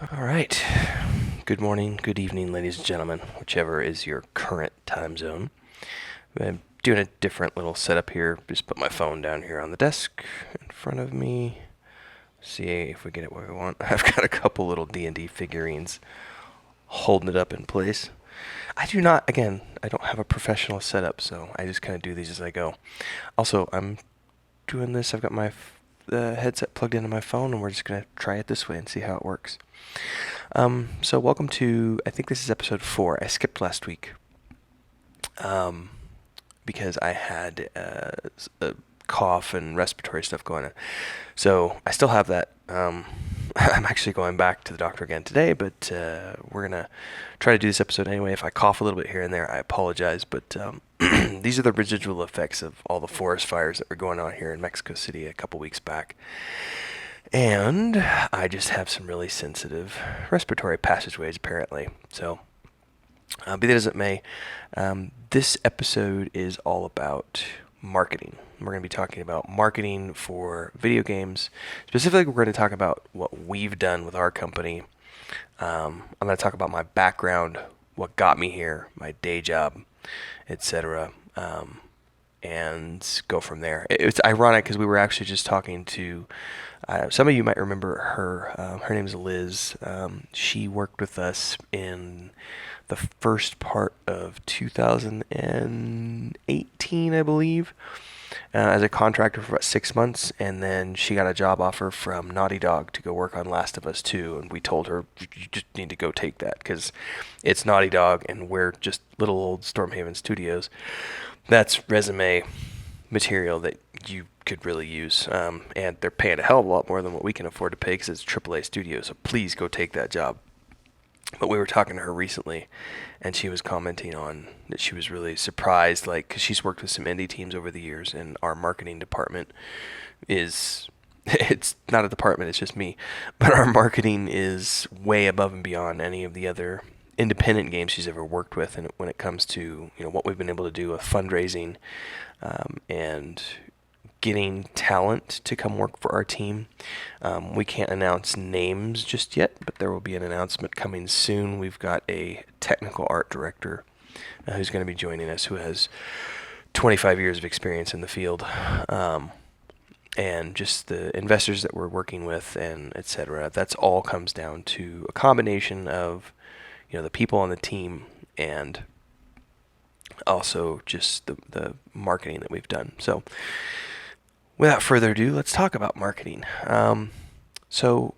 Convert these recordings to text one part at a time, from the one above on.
All right. Good morning, good evening, ladies and gentlemen, whichever is your current time zone. I'm doing a different little setup here. Just put my phone down here on the desk in front of me. See if we get it where we want. I've got a couple little D&D figurines holding it up in place. I don't have a professional setup, so I just kind of do these as I go. Also, I'm doing this. I've got my headset plugged into my phone, and we're just going to try it this way and see how it works. So welcome to, I think this is episode 4. I skipped last week because I had a cough and respiratory stuff going on. So I still have that. I'm actually going back to the doctor again today, but we're going to try to do this episode anyway. If I cough a little bit here and there, I apologize, but these are the residual effects of all the forest fires that were going on here in Mexico City a couple weeks back. And I just have some really sensitive respiratory passageways, apparently. So, be that as it may, this episode is all about marketing. We're going to be talking about marketing for video games. Specifically, we're going to talk about what we've done with our company. I'm going to talk about my background, what got me here, my day job, etc., and go from there. It's ironic because we were actually just talking to some of you might remember her. Her name is Liz. She worked with us in the first part of 2018, I believe, as a contractor for about 6 months, and then she got a job offer from Naughty Dog to go work on Last of Us 2, and we told her, you just need to go take that, because it's Naughty Dog, and we're just little old Stormhaven Studios. That's resume material that you could really use, and they're paying a hell of a lot more than what we can afford to pay because it's AAA studio, so please go take that job. But we were talking to her recently, and she was commenting on that she was really surprised, like, because she's worked with some indie teams over the years, and our marketing department is, it's not a department, it's just me, but our marketing is way above and beyond any of the other independent games she's ever worked with, and when it comes to what we've been able to do with fundraising and getting talent to come work for our team. We can't announce names just yet, but there will be an announcement coming soon. We've got a technical art director who's going to be joining us, who has 25 years of experience in the field, and just the investors that we're working with, and etc. That's all comes down to a combination of the people on the team and also just the marketing that we've done. So without further ado, let's talk about marketing. So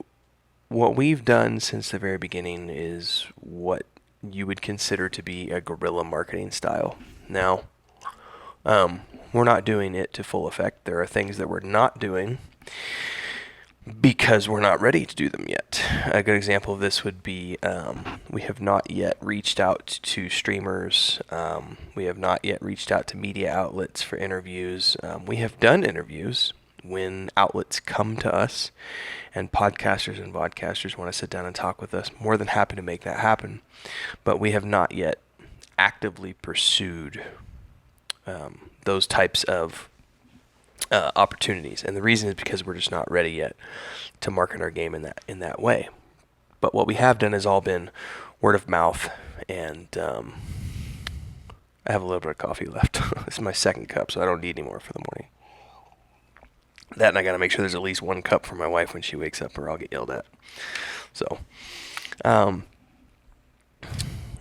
what we've done since the very beginning is what you would consider to be a guerrilla marketing style. Now, we're not doing it to full effect. There are things that we're not doing because we're not ready to do them yet. A good example of this would be we have not yet reached out to streamers. We have not yet reached out to media outlets for interviews. We have done interviews when outlets come to us and podcasters and vodcasters want to sit down and talk with us. More than happy to make that happen. But we have not yet actively pursued those types of opportunities, and the reason is because we're just not ready yet to market our game in that way. But what we have done has all been word of mouth, and I have a little bit of coffee left. This is my second cup, so I don't need any more for the morning. That, and I got to make sure there's at least one cup for my wife when she wakes up, or I'll get yelled at. So,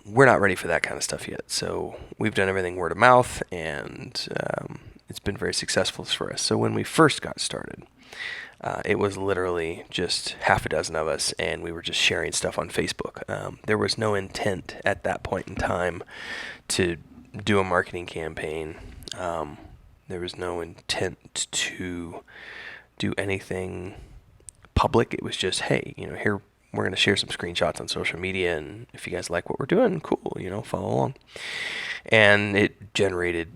we're not ready for that kind of stuff yet. So we've done everything word of mouth, and it's been very successful for us. So when we first got started, it was literally just half a dozen of us, and we were just sharing stuff on Facebook. There was no intent at that point in time to do a marketing campaign. There was no intent to do anything public. It was just, hey, here we're going to share some screenshots on social media, and if you guys like what we're doing, cool, follow along. And it generated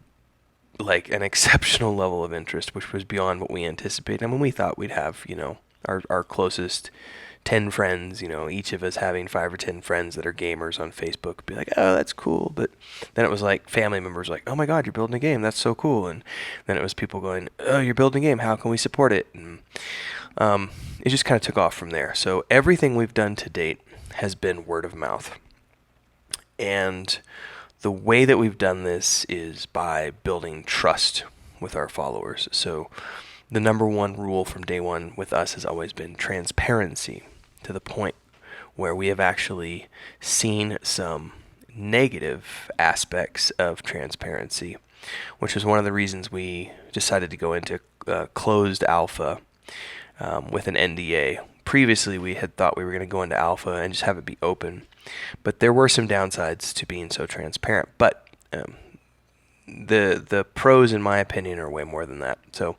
like an exceptional level of interest, which was beyond what we anticipated. I mean, we thought we'd have, our closest 10 friends, each of us having 5 or 10 friends that are gamers on Facebook, be like, oh, that's cool. But then it was like family members like, oh my God, you're building a game. That's so cool. And then it was people going, oh, you're building a game. How can we support it? And it just kind of took off from there. So everything we've done to date has been word of mouth. And the way that we've done this is by building trust with our followers. So the number one rule from day one with us has always been transparency, to the point where we have actually seen some negative aspects of transparency, which is one of the reasons we decided to go into closed alpha with an NDA. Previously, we had thought we were going to go into alpha and just have it be open, but there were some downsides to being so transparent. But the pros, in my opinion, are way more than that. So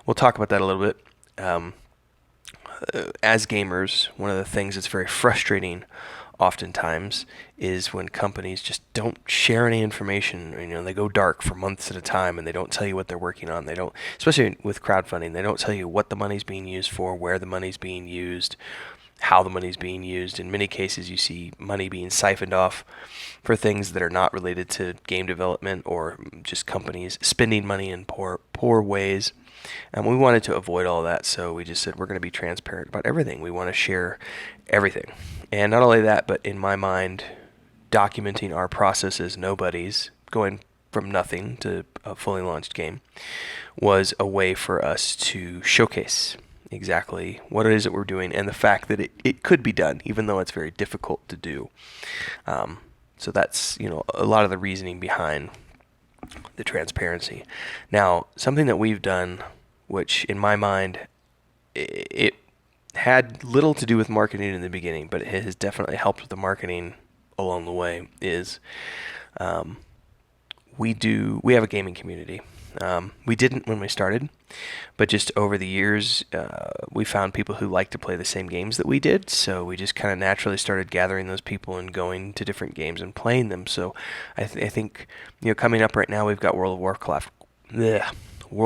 we'll talk about that a little bit. As gamers, one of the things that's very frustrating oftentimes is when companies just don't share any information. They go dark for months at a time and they don't tell you what they're working on. They don't, especially with crowdfunding, they don't tell you what the money's being used for, where the money's being used, how the money's being used. In many cases, you see money being siphoned off for things that are not related to game development, or just companies spending money in poor ways. And we wanted to avoid all that, so we just said we're going to be transparent about everything. We want to share everything. And not only that, but in my mind, documenting our process as nobodies, going from nothing to a fully launched game, was a way for us to showcase exactly what it is that we're doing and the fact that it could be done, even though it's very difficult to do. So that's, a lot of the reasoning behind the transparency. Now, something that we've done, which in my mind, it had little to do with marketing in the beginning, but it has definitely helped with the marketing along the way, is we have a gaming community. We didn't when we started, but just over the years, we found people who like to play the same games that we did, so we just kind of naturally started gathering those people and going to different games and playing them. So I think, coming up right now, we've got World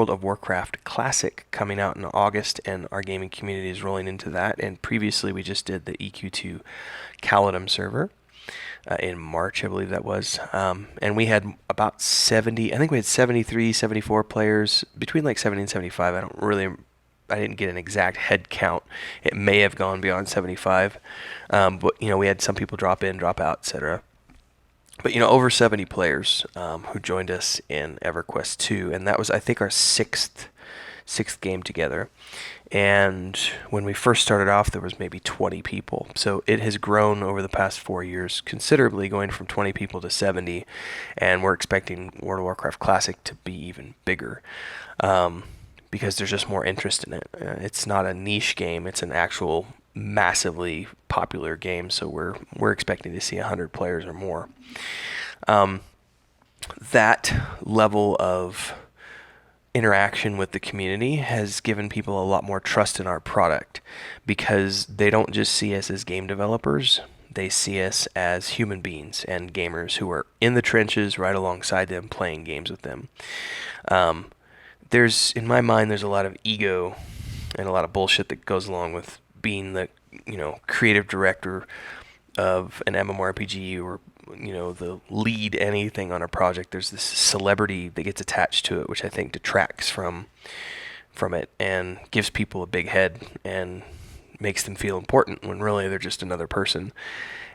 of Warcraft Classic coming out in August, and our gaming community is rolling into that. And previously, we just did the EQ2 Caledon server in March, I believe that was. And we had about 70, I think we had 73, 74 players, between like 70 and 75. I didn't get an exact head count. It may have gone beyond 75. But, we had some people drop in, drop out, etc. But, over 70 players who joined us in EverQuest 2. And that was, I think, our sixth game together. And when we first started off, there was maybe 20 people. So it has grown over the past 4 years considerably, going from 20 people to 70. And we're expecting World of Warcraft Classic to be even bigger, because there's just more interest in it. It's not a niche game. It's an actual massively popular game. So we're expecting to see 100 players or more. That level of interaction with the community has given people a lot more trust in our product, because they don't just see us as game developers. They see us as human beings and gamers who are in the trenches right alongside them, playing games with them. In my mind, there's a lot of ego and a lot of bullshit that goes along with being the, creative director of an MMORPG, or the lead anything on a project. There's this celebrity that gets attached to it, which I think detracts from it and gives people a big head and makes them feel important when really they're just another person.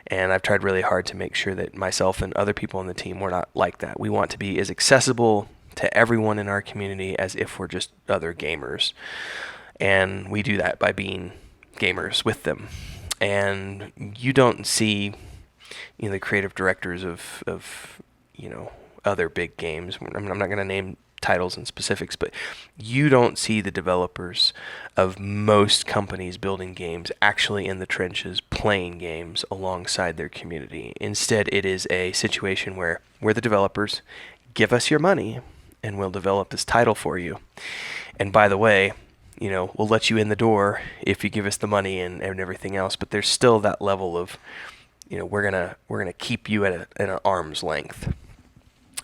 And I've tried really hard to make sure that myself and other people on the team, we're not like that. We want to be as accessible to everyone in our community as if we're just other gamers. And we do that by being gamers with them. And you don't see the creative directors of other big games. I'm not going to name titles and specifics, but you don't see the developers of most companies building games actually in the trenches playing games alongside their community. Instead, it is a situation where we're the developers, give us your money, and we'll develop this title for you. And by the way, we'll let you in the door if you give us the money and everything else. But there's still that level of, we're gonna keep you at an arm's length,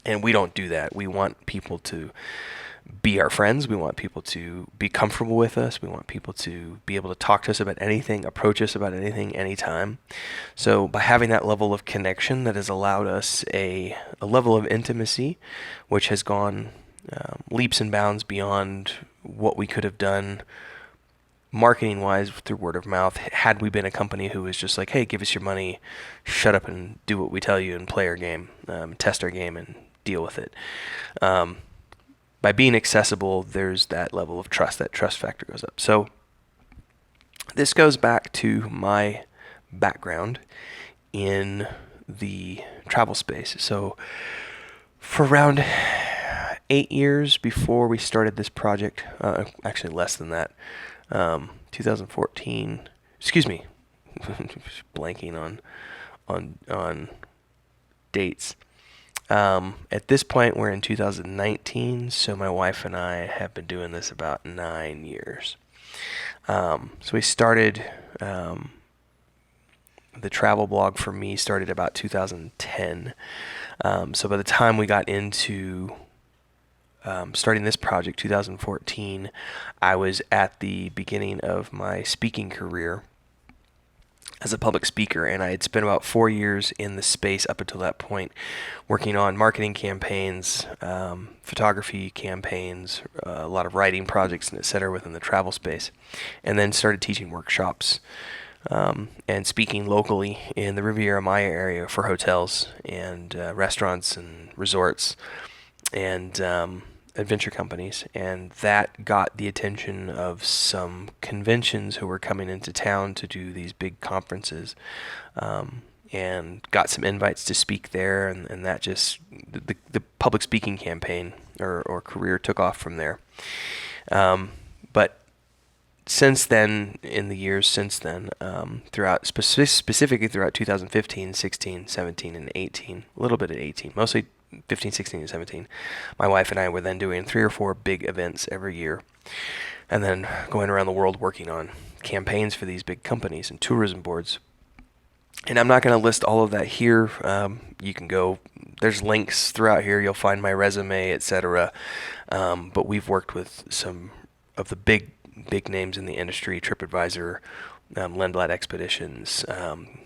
and we don't do that. We want people to be our friends. We want people to be comfortable with us. We want people to be able to talk to us about anything, approach us about anything, anytime. So by having that level of connection, that has allowed us a level of intimacy, which has gone leaps and bounds beyond what we could have done marketing wise through word of mouth had we been a company who was just like, hey, give us your money, shut up and do what we tell you and play our game, test our game and deal with it. By being accessible, there's that level of trust. That trust factor goes up. So this goes back to my background in the travel space. So for around 8 years before we started this project, actually less than that, 2014, excuse me, blanking on dates. At this point, we're in 2019, so my wife and I have been doing this about 9 years. So we started, the travel blog for me started about 2010. So by the time we got into starting this project, 2014, I was at the beginning of my speaking career as a public speaker, and I had spent about 4 years in the space up until that point, working on marketing campaigns, photography campaigns, a lot of writing projects, and et cetera within the travel space, and then started teaching workshops and speaking locally in the Riviera Maya area for hotels and restaurants and resorts and adventure companies, and that got the attention of some conventions who were coming into town to do these big conferences, and got some invites to speak there, and that just the public speaking campaign or career took off from there. But since then, in the years since then, throughout specifically throughout 2015, 16, 17, and 18, a little bit of 18, mostly 15, 16, and 17, my wife and I were then doing 3 or 4 big events every year, and then going around the world working on campaigns for these big companies and tourism boards. And I'm not going to list all of that here. You can go, there's links throughout here. You'll find my resume, etc. But we've worked with some of the big names in the industry: TripAdvisor, Lindblad Expeditions,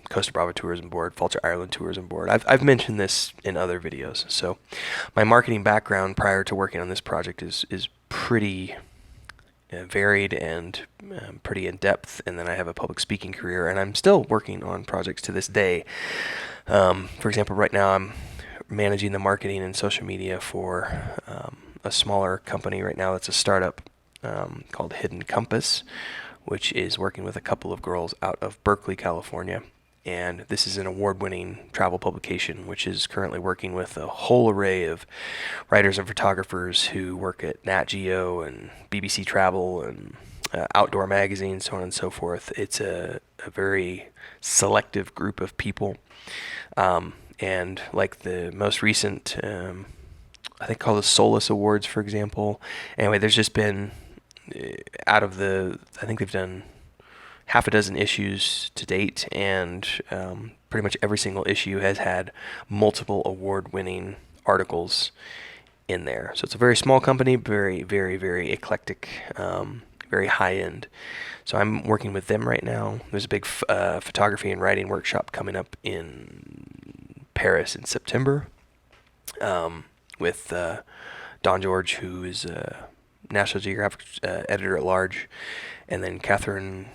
Costa Brava Tourism Board, Falter Ireland Tourism Board. I've mentioned this in other videos. So my marketing background prior to working on this project is pretty varied and pretty in depth, and then I have a public speaking career, and I'm still working on projects to this day. For example, right now I'm managing the marketing and social media for a smaller company right now that's a startup called Hidden Compass, which is working with a couple of girls out of Berkeley, California. And this is an award-winning travel publication, which is currently working with a whole array of writers and photographers who work at Nat Geo and BBC Travel and outdoor magazines, so on and so forth. It's a very selective group of people. And like the most recent, I think called the Solus Awards, for example. Anyway, there's just been, out of the, I think they've done half a dozen issues to date, and pretty much every single issue has had multiple award-winning articles in there. So it's a very small company, very, very, very eclectic, very high-end. So I'm working with them right now. There's a big photography and writing workshop coming up in Paris in September with Don George, who is National Geographic editor-at-large, and then Catherine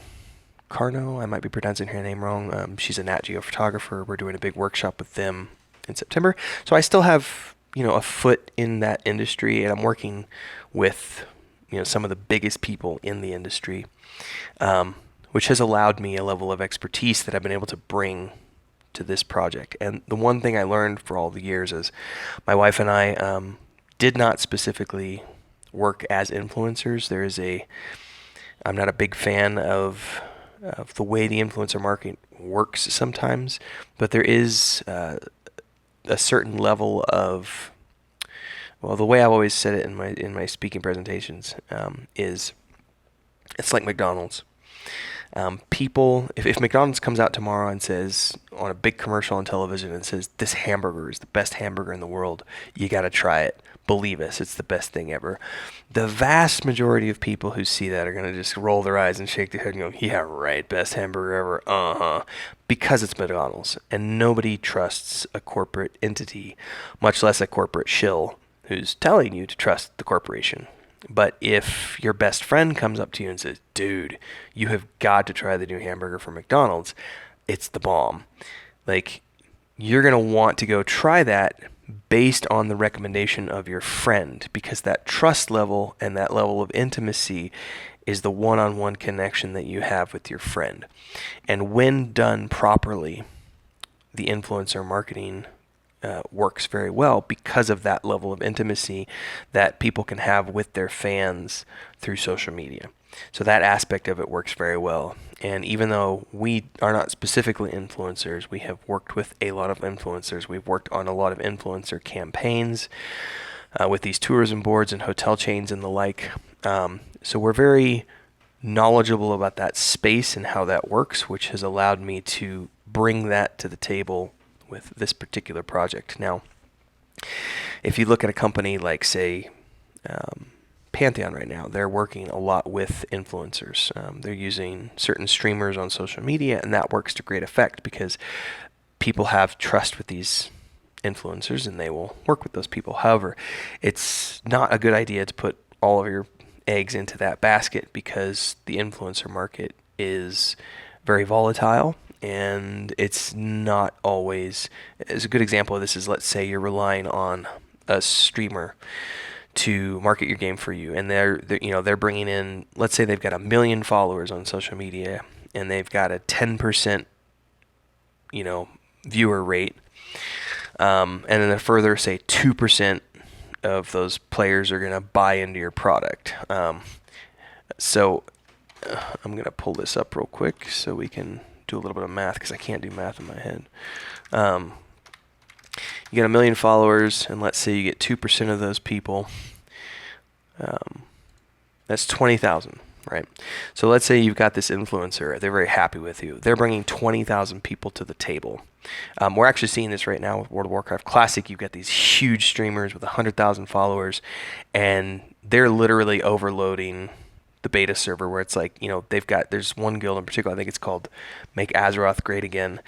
Carno, I might be pronouncing her name wrong. She's a Nat Geo photographer. We're doing a big workshop with them in September. So I still have, a foot in that industry, and I'm working with, some of the biggest people in the industry, which has allowed me a level of expertise that I've been able to bring to this project. And the one thing I learned for all the years is my wife and I did not specifically work as influencers. I'm not a big fan of the way the influencer market works sometimes, but there is a certain level of, well, the way I've always said it in my speaking presentations is it's like McDonald's. People, if McDonald's comes out tomorrow and says on a big commercial on television and says this hamburger is the best hamburger in the world, you got to try it. believe us, it's the best thing ever. The vast majority of people who see that are going to just roll their eyes and shake their head and go, yeah, right, best hamburger ever, because it's McDonald's. And nobody trusts a corporate entity, much less a corporate shill who's telling you to trust the corporation. But if your best friend comes up to you and says, dude, you have got to try the new hamburger from McDonald's, it's the bomb. Like, you're going to want to go try that based on the recommendation of your friend, because that trust level and that level of intimacy is the one-on-one connection that you have with your friend. And when done properly, the influencer marketing works very well because of that level of intimacy that people can have with their fans through social media. So that aspect of it works very well. And even though we are not specifically influencers, we have worked with a lot of influencers. We've worked on a lot of influencer campaigns with these tourism boards and hotel chains and the like. So we're very knowledgeable about that space and how that works, which has allowed me to bring that to the table with this particular project. Now, if you look at a company like, say, Pantheon right now, they're working a lot with influencers. They're using certain streamers on social media, and that works to great effect because people have trust with these influencers and they will work with those people. However, it's not a good idea to put all of your eggs into that basket because the influencer market is very volatile. And it's not always, as a good example of this is, let's say you're relying on a streamer to market your game for you, and they're bringing in, let's say they've got 1 million followers on social media, and they've got a 10% viewer rate, and then a further, say, 2% of those players are going to buy into your product. So I'm going to pull this up real quick so we can do a little bit of math, because I can't do math in my head. You get 1 million followers, and let's say you get 2% of those people. That's 20,000, right? So let's say you've got this influencer. They're very happy with you. They're bringing 20,000 people to the table. We're actually seeing this right now with World of Warcraft Classic. You've got these huge streamers with 100,000 followers, and they're literally overloading the beta server, where it's like, there's one guild in particular, I think it's called Make Azeroth Great Again.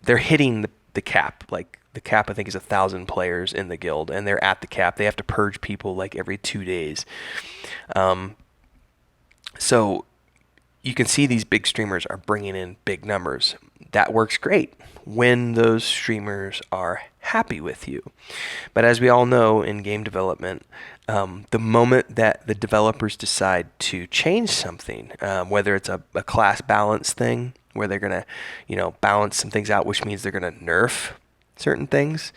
They're hitting the cap. Like, the cap, I think, is 1,000 players in the guild, and they're at the cap. They have to purge people like every 2 days. So you can see these big streamers are bringing in big numbers. That works great when those streamers are happy with you. But as we all know in game development, the moment that the developers decide to change something, whether it's a class balance thing, where they're going to, balance some things out, which means they're going to nerf certain things.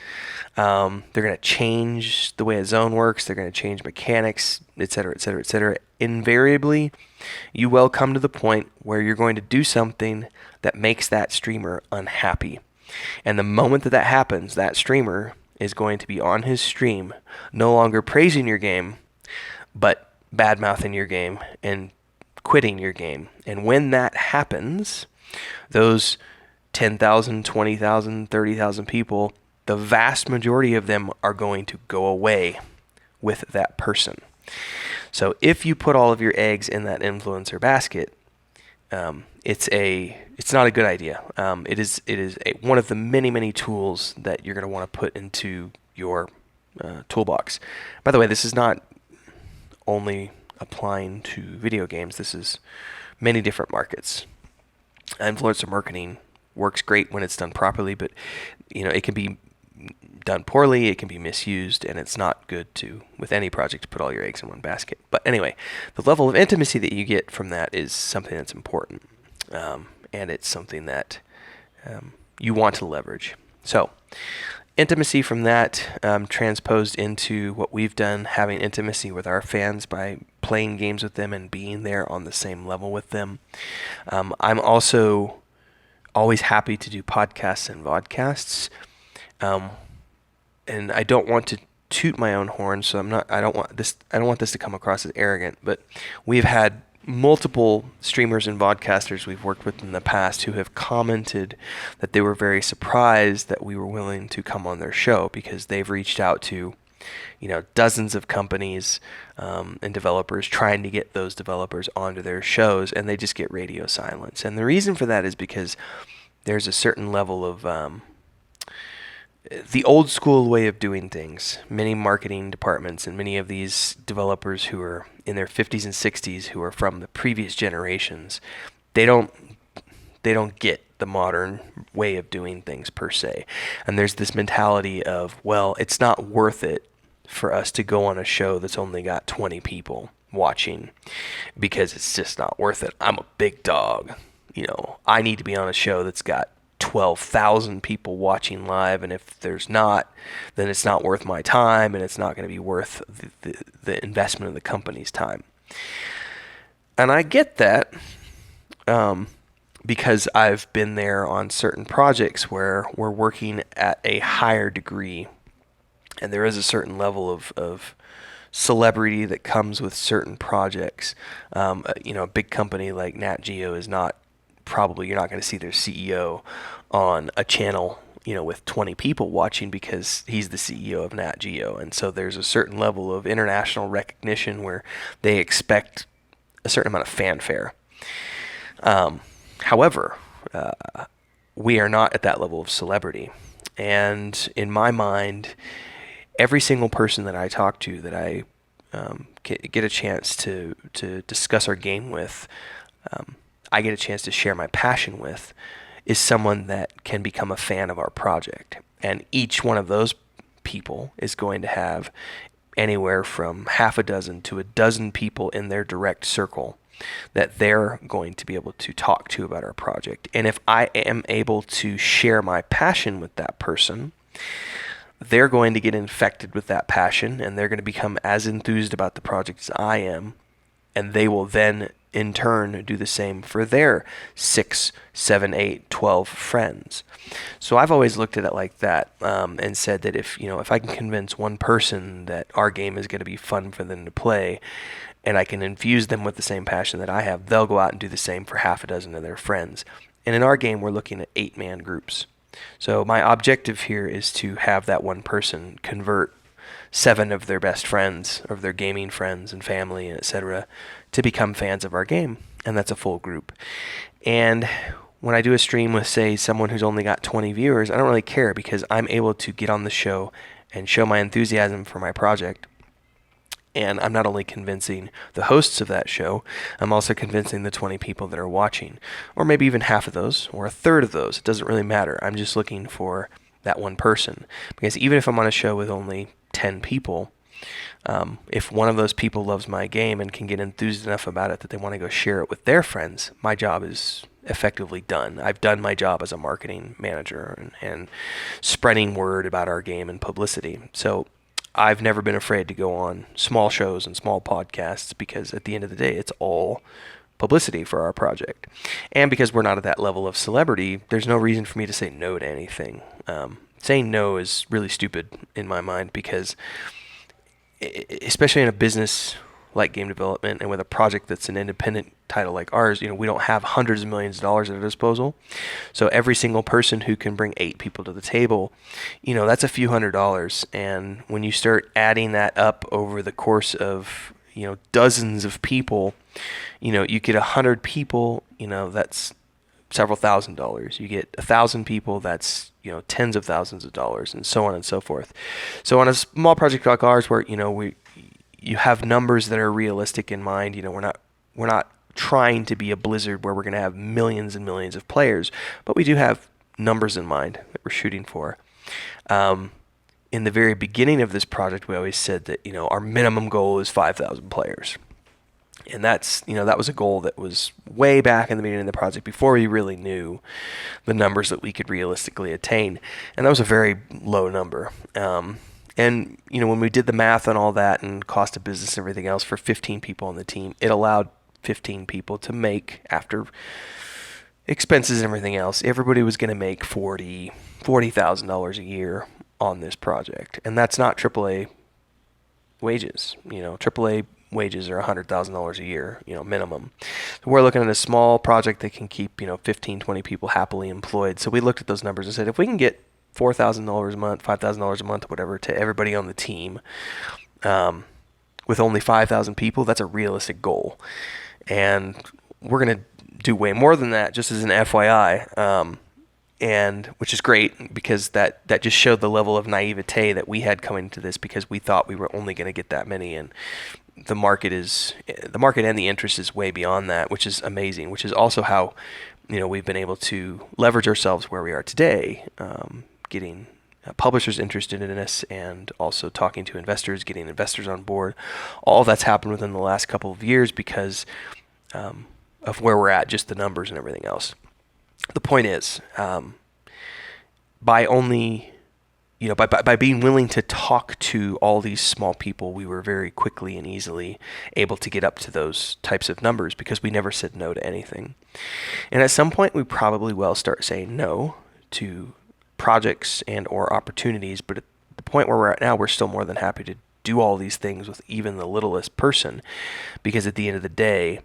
They're going to change the way a zone works. They're going to change mechanics, et cetera, et cetera, et cetera. Invariably, you will come to the point where you're going to do something that makes that streamer unhappy. And the moment that happens, that streamer is going to be on his stream, no longer praising your game, but bad-mouthing your game and quitting your game. And when that happens, those 10,000, 20,000, 30,000 people, the vast majority of them are going to go away with that person. So if you put all of your eggs in that influencer basket, it's not a good idea. It is one of the many tools that you're going to want to put into your toolbox. By the way, this is not only applying to video games. This is many different markets. Influencer marketing works great when it's done properly, but it can be done poorly, it can be misused, and it's not good with any project to put all your eggs in one basket. But anyway, the level of intimacy that you get from that is something that's important, and it's something that you want to leverage. So intimacy from that transposed into what we've done, having intimacy with our fans by playing games with them and being there on the same level with them. I'm also always happy to do podcasts and vodcasts. And I don't want to toot my own horn, so I don't want this to come across as arrogant, but we've had multiple streamers and vodcasters we've worked with in the past who have commented that they were very surprised that we were willing to come on their show, because they've reached out to, dozens of companies and developers trying to get those developers onto their shows, and they just get radio silence. And the reason for that is because there's a certain level of the old school way of doing things. Many marketing departments and many of these developers who are in their 50s and 60s, who are from the previous generations, they don't get the modern way of doing things per se. And there's this mentality of, well, it's not worth it for us to go on a show that's only got 20 people watching, because it's just not worth it. I'm a big dog. I need to be on a show that's got 12,000 people watching live, and if there's not, then it's not worth my time, and it's not going to be worth the investment of the company's time. And I get that, because I've been there on certain projects where we're working at a higher degree, and there is a certain level of celebrity that comes with certain projects. A big company like Nat Geo is not, probably you're not going to see their CEO on a channel, with 20 people watching, because he's the CEO of Nat Geo. And so there's a certain level of international recognition where they expect a certain amount of fanfare. However, we are not at that level of celebrity. And in my mind, every single person that I talk to, that I get a chance to discuss our game with, I get a chance to share my passion with, is someone that can become a fan of our project. And each one of those people is going to have anywhere from half a dozen to a dozen people in their direct circle that they're going to be able to talk to about our project. And if I am able to share my passion with that person, they're going to get infected with that passion, and they're going to become as enthused about the project as I am. And they will then, in turn, do the same for their 6, 7, 8, 12 friends. So I've always looked at it like that, and said that if I can convince one person that our game is going to be fun for them to play, and I can infuse them with the same passion that I have, they'll go out and do the same for half a dozen of their friends. And in our game, we're looking at 8-man groups. So my objective here is to have that one person convert 7 of their best friends, of their gaming friends and family, etc., to become fans of our game. And that's a full group. And when I do a stream with, say, someone who's only got 20 viewers, I don't really care, because I'm able to get on the show and show my enthusiasm for my project. And I'm not only convincing the hosts of that show, I'm also convincing the 20 people that are watching, or maybe even half of those, or a third of those. It doesn't really matter. I'm just looking for that one person. Because even if I'm on a show with only 10 people, if one of those people loves my game and can get enthused enough about it that they want to go share it with their friends, my job is effectively done. I've done my job as a marketing manager and spreading word about our game and publicity. So I've never been afraid to go on small shows and small podcasts, because at the end of the day, it's all publicity for our project. And because we're not at that level of celebrity, there's no reason for me to say no to anything. Saying no is really stupid in my mind, because especially in a business like game development, and with a project that's an independent title like ours, we don't have hundreds of millions of dollars at our disposal. So every single person who can bring 8 people to the table, that's a few $100s. And when you start adding that up over the course of, dozens of people, you get 100 people, that's several $1,000s. You get 1,000 people, that's, tens of thousands of dollars, and so on and so forth. So on a small project like ours, where, you have numbers that are realistic in mind. We're not trying to be a Blizzard where we're going to have millions and millions of players, but we do have numbers in mind that we're shooting for. In the very beginning of this project, we always said that our minimum goal is 5,000 players, and that's that was a goal that was way back in the beginning of the project, before we really knew the numbers that we could realistically attain, and that was a very low number. And, when we did the math on all that and cost of business and everything else for 15 people on the team, it allowed 15 people to make, after expenses and everything else, everybody was going to make $40,000 a year on this project. And that's not AAA wages. AAA wages are $100,000 a year, minimum. So we're looking at a small project that can keep, 15, 20 people happily employed. So we looked at those numbers and said, if we can get $4,000 a month, $5,000 a month, whatever, to everybody on the team, with only 5,000 people, that's a realistic goal. And we're going to do way more than that, just as an FYI. And which is great, because that just showed the level of naivete that we had coming into this, because we thought we were only going to get that many, and the market and the interest is way beyond that, which is amazing, which is also how we've been able to leverage ourselves where we are today, getting publishers interested in us, and also talking to investors, getting investors on board. All that's happened within the last couple of years because of where we're at, just the numbers and everything else. The point is, by being willing to talk to all these small people, we were very quickly and easily able to get up to those types of numbers, because we never said no to anything. And at some point, we probably will start saying no to projects and or opportunities, but at the point where we're at now, we're still more than happy to do all these things with even the littlest person, because at the end of the day,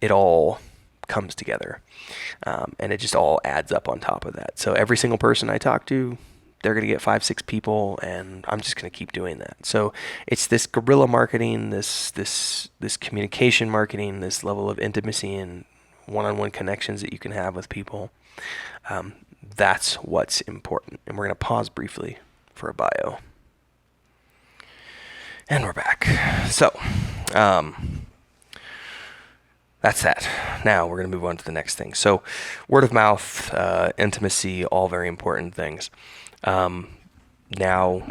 it all comes together, and it just all adds up on top of that. So every single person I talk to, they're going to get 5-6 people, and I'm just going to keep doing that. So it's this guerrilla marketing, this communication marketing, this level of intimacy and one-on-one connections that you can have with people. That's what's important. And we're going to pause briefly for a bio. And we're back. So, that's that. Now we're going to move on to the next thing. So word of mouth, intimacy, all very important things. Now,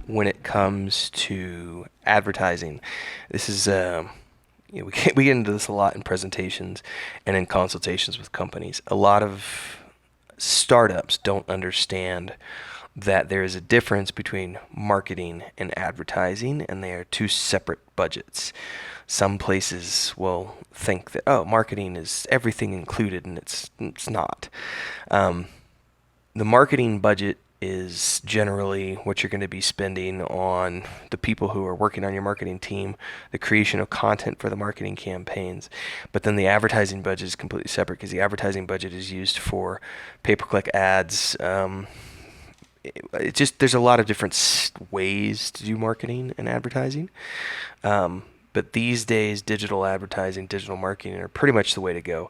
when it comes to advertising, this is, we get into this a lot in presentations and in consultations with companies. A lot of startups don't understand that there is a difference between marketing and advertising, and they are two separate budgets. Some places will think that, marketing is everything included, and it's not. The marketing budget is generally what you're going to be spending on the people who are working on your marketing team, the creation of content for the marketing campaigns. But then the advertising budget is completely separate, because the advertising budget is used for pay-per-click ads. There's a lot of different ways to do marketing and advertising. But these days, digital advertising, digital marketing are pretty much the way to go.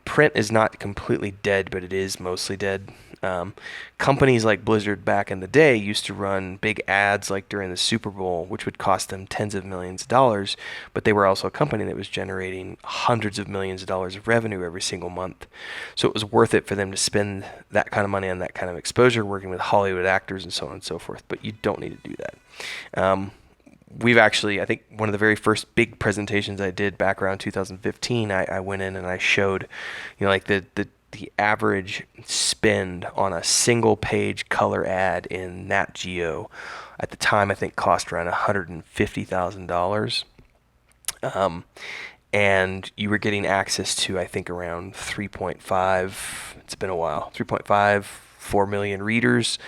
Print is not completely dead, but it is mostly dead. Companies like Blizzard back in the day used to run big ads like during the Super Bowl, which would cost them tens of millions of dollars, but they were also a company that was generating hundreds of millions of dollars of revenue every single month. So it was worth it for them to spend that kind of money on that kind of exposure, working with Hollywood actors and so on and so forth, but you don't need to do that. We've actually, I think one of the very first big presentations I did back around 2015, I went in and I showed, like the average spend on a single page color ad in Nat Geo at the time, I think cost around $150,000. And you were getting access to, I think, around 3.5, it's been a while, 3.5, 4 million readers.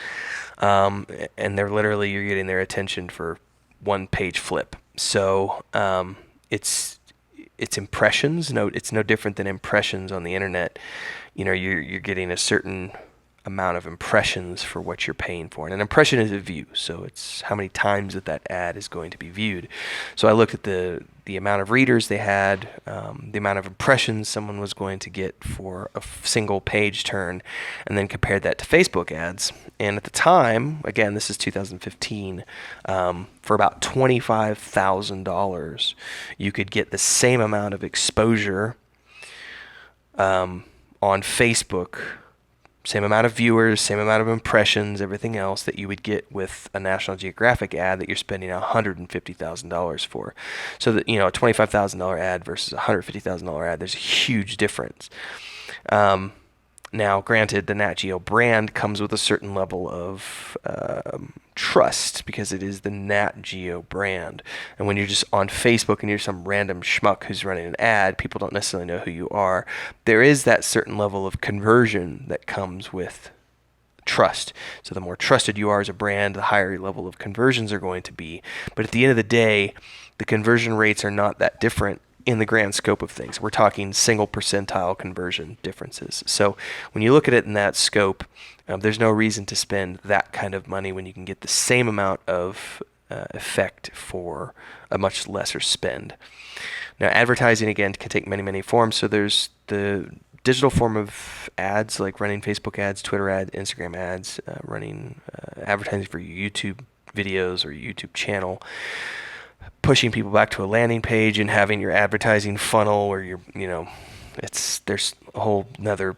And you're getting their attention for one page flip. So it's impressions. No, it's no different than impressions on the internet. You're getting a certain amount of impressions for what you're paying for. And an impression is a view, so it's how many times that ad is going to be viewed. So I looked at the amount of readers they had, the amount of impressions someone was going to get for a single page turn, and then compared that to Facebook ads. And at the time, again, this is 2015, for about $25,000, you could get the same amount of exposure on Facebook, same amount of viewers, same amount of impressions, everything else that you would get with a National Geographic ad that you're spending $150,000 for. So that, a $25,000 ad versus a $150,000 ad, there's a huge difference. Now, granted, the Nat Geo brand comes with a certain level of trust, because it is the Nat Geo brand. And when you're just on Facebook and you're some random schmuck who's running an ad, people don't necessarily know who you are. There is that certain level of conversion that comes with trust. So the more trusted you are as a brand, the higher your level of conversions are going to be. But at the end of the day, the conversion rates are not that different in the grand scope of things. We're talking single percentile conversion differences. So when you look at it in that scope, there's no reason to spend that kind of money when you can get the same amount of effect for a much lesser spend. Now, advertising, again, can take many, many forms. So there's the digital form of ads, like running Facebook ads, Twitter ads, Instagram ads, running advertising for your YouTube videos or your YouTube channel, pushing people back to a landing page and having your advertising funnel or your, there's a whole nother,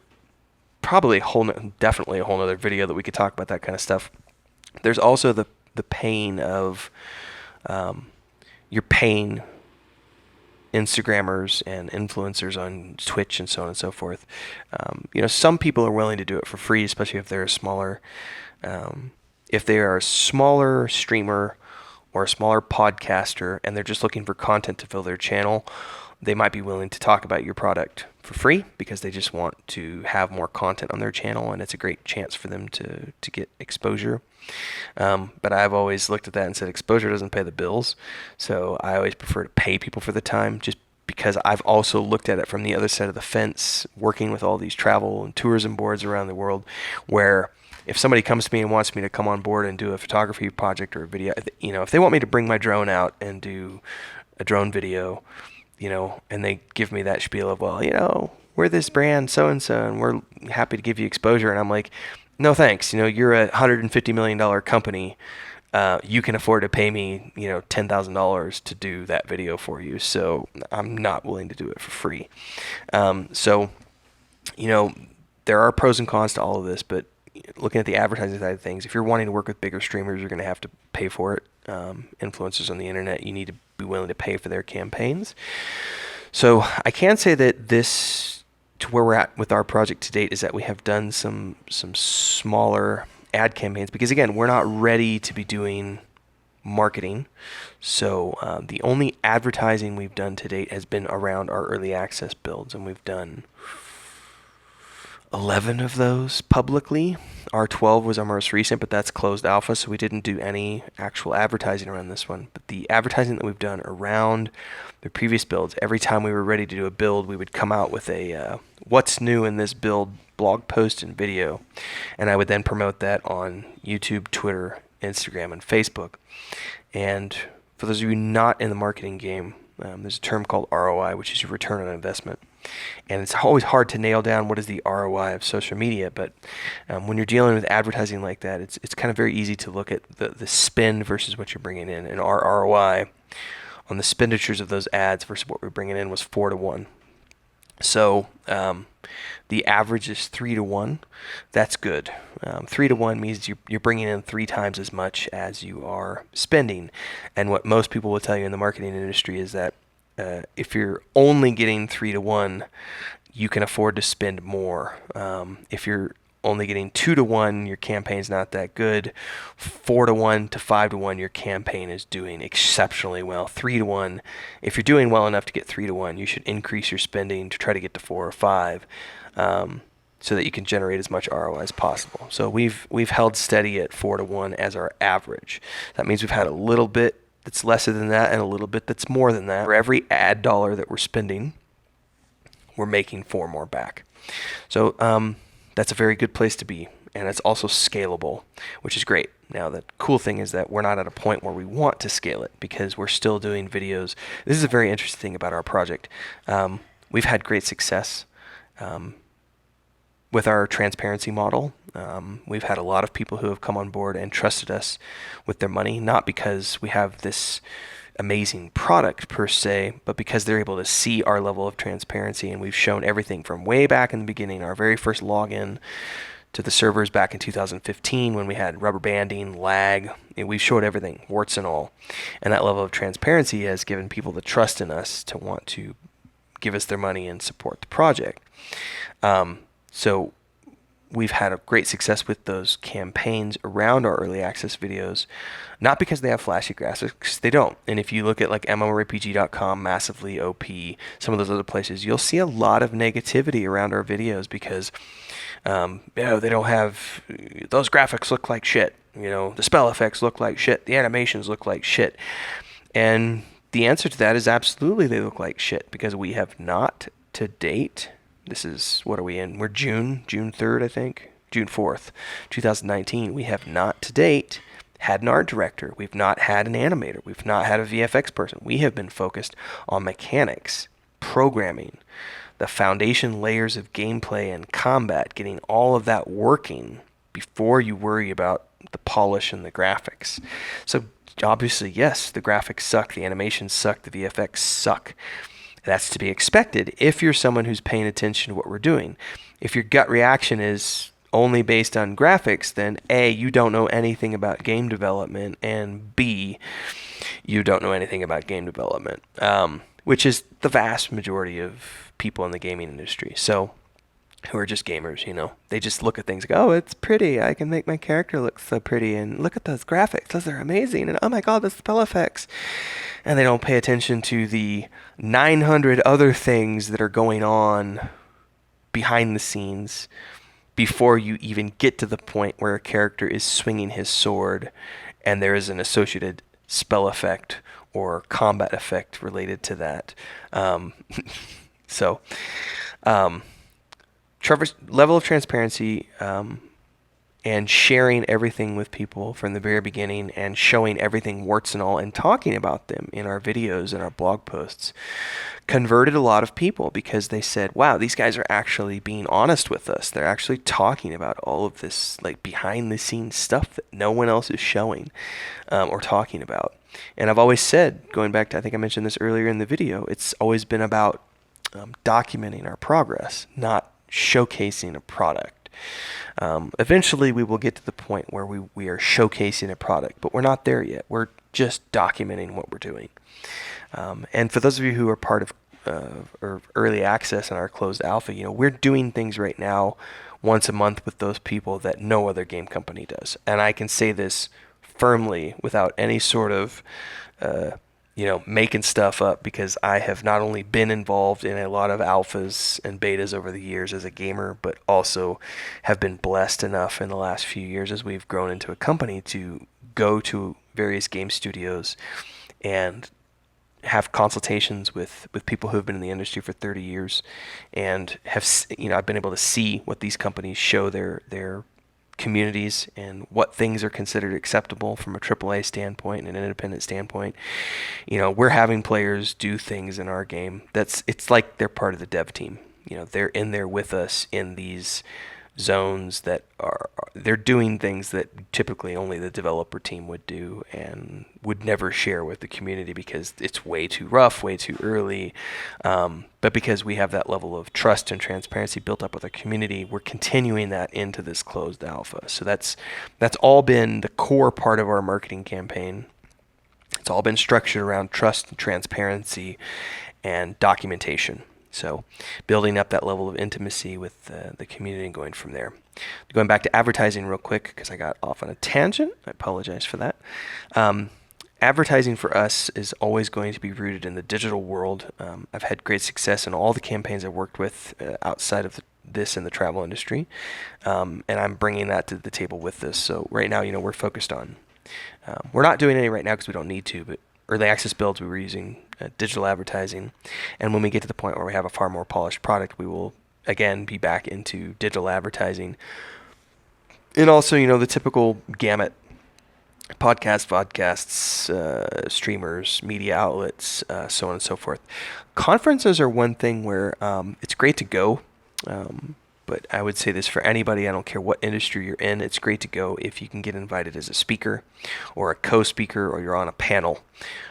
definitely a whole nother video that we could talk about that kind of stuff. There's also the pain of you're paying Instagrammers and influencers on Twitch and so on and so forth. Some people are willing to do it for free, especially if they're if they are a smaller streamer or a smaller podcaster and they're just looking for content to fill their channel. They might be willing to talk about your product for free because they just want to have more content on their channel, and it's a great chance for them to get exposure. But I've always looked at that and said exposure doesn't pay the bills, so I always prefer to pay people for the time, just because I've also looked at it from the other side of the fence, working with all these travel and tourism boards around the world, where if somebody comes to me and wants me to come on board and do a photography project or a video, if they want me to bring my drone out and do a drone video, and they give me that spiel of, we're this brand so-and-so and we're happy to give you exposure. And I'm like, no, thanks. You're a $150 million company. You can afford to pay me, $10,000 to do that video for you. So I'm not willing to do it for free. There are pros and cons to all of this, but looking at the advertising side of things, if you're wanting to work with bigger streamers, you're going to have to pay for it. Influencers on the internet, you need to be willing to pay for their campaigns. So I can say that to where we're at with our project to date, is that we have done some smaller ad campaigns, because again, we're not ready to be doing marketing. So the only advertising we've done to date has been around our early access builds, and we've done 11 of those publicly. R12 was our most recent, but that's closed alpha, so we didn't do any actual advertising around this one. But the advertising that we've done around the previous builds, every time we were ready to do a build, we would come out with a what's new in this build blog post and video, and I would then promote that on YouTube, Twitter, Instagram, and Facebook. And for those of you not in the marketing game, there's a term called ROI, which is your return on investment. And it's always hard to nail down what is the ROI of social media, but when you're dealing with advertising like that, it's kind of very easy to look at the spend versus what you're bringing in. And our ROI on the expenditures of those ads versus what we're bringing in was 4 to 1. So the average is 3 to 1. That's good. 3 to 1 means you're bringing in 3 times as much as you are spending. And what most people will tell you in the marketing industry is that if you're only getting 3 to 1, you can afford to spend more. If you're only getting 2 to 1, your campaign's not that good. 4 to 1 to 5 to 1, your campaign is doing exceptionally well. 3 to 1, if you're doing well enough to get 3 to 1, you should increase your spending to try to get to 4 or 5, so that you can generate as much ROI as possible. So we've held steady at 4 to 1 as our average. That means we've had a little bit that's lesser than that and a little bit that's more than that. For every ad dollar that we're spending, we're making 4 more back. So that's a very good place to be, and it's also scalable, which is great. Now, the cool thing is that we're not at a point where we want to scale it, because we're still doing videos. This is a very interesting thing about our project. We've had great success with our transparency model. We've had a lot of people who have come on board and trusted us with their money, not because we have this amazing product per se, but because they're able to see our level of transparency. And we've shown everything from way back in the beginning, our very first login, to the servers back in 2015 when we had rubber banding, lag. We've showed everything, warts and all. And that level of transparency has given people the trust in us to want to give us their money and support the project. So we've had a great success with those campaigns around our early access videos, not because they have flashy graphics, they don't. And if you look at like mmorpg.com, massively OP, some of those other places, you'll see a lot of negativity around our videos because they don't have, those graphics look like shit, the spell effects look like shit, the animations look like shit. And the answer to that is absolutely they look like shit, because we have not to date. This is, what are we in? We're June 3rd, I think. June 4th, 2019. We have not to date had an art director. We've not had an animator. We've not had a VFX person. We have been focused on mechanics, programming, the foundation layers of gameplay and combat, getting all of that working before you worry about the polish and the graphics. So obviously, yes, the graphics suck, the animations suck, the VFX suck. That's to be expected if you're someone who's paying attention to what we're doing. If your gut reaction is only based on graphics, then A, you don't know anything about game development, and B, you don't know anything about game development, which is the vast majority of people in the gaming industry. So, who are just gamers, they just look at things like, oh, it's pretty, I can make my character look so pretty, and look at those graphics, those are amazing, and oh my god, the spell effects. And they don't pay attention to the 900 other things that are going on behind the scenes before you even get to the point where a character is swinging his sword and there is an associated spell effect or combat effect related to that. Trevor's level of transparency and sharing everything with people from the very beginning, and showing everything warts and all, and talking about them in our videos and our blog posts, converted a lot of people, because they said, wow, these guys are actually being honest with us. They're actually talking about all of this like behind the scenes stuff that no one else is showing or talking about. And I've always said, going back to, I think I mentioned this earlier in the video, it's always been about documenting our progress, not showcasing a product. Eventually we will get to the point where we are showcasing a product, but we're not there yet. We're just documenting what we're doing. And for those of you who are part of or early access in our closed alpha, we're doing things right now once a month with those people that no other game company does. And I can say this firmly without any sort of making stuff up, because I have not only been involved in a lot of alphas and betas over the years as a gamer, but also have been blessed enough in the last few years as we've grown into a company to go to various game studios and have consultations with people who have been in the industry for 30 years, and have I've been able to see what these companies show their communities and what things are considered acceptable from a AAA standpoint and an independent standpoint. We're having players do things in our game it's like they're part of the dev team. They're in there with us in these zones that they're doing things that typically only the developer team would do and would never share with the community, because it's way too rough, way too early. But because we have that level of trust and transparency built up with our community, we're continuing that into this closed alpha. So that's all been the core part of our marketing campaign. It's all been structured around trust and transparency and documentation. So building up that level of intimacy with the community and going from there. Going back to advertising real quick, because I got off on a tangent. I apologize for that. Advertising for us is always going to be rooted in the digital world. I've had great success in all the campaigns I've worked with outside of this in the travel industry, and I'm bringing that to the table with this. So right now, we're focused on, we're not doing any right now because we don't need to, but early access builds, we were using digital advertising. And when we get to the point where we have a far more polished product, we will, again, be back into digital advertising. And also, the typical gamut, podcasts, streamers, media outlets, so on and so forth. Conferences are one thing where it's great to go. But I would say this for anybody, I don't care what industry you're in, it's great to go if you can get invited as a speaker or a co-speaker, or you're on a panel.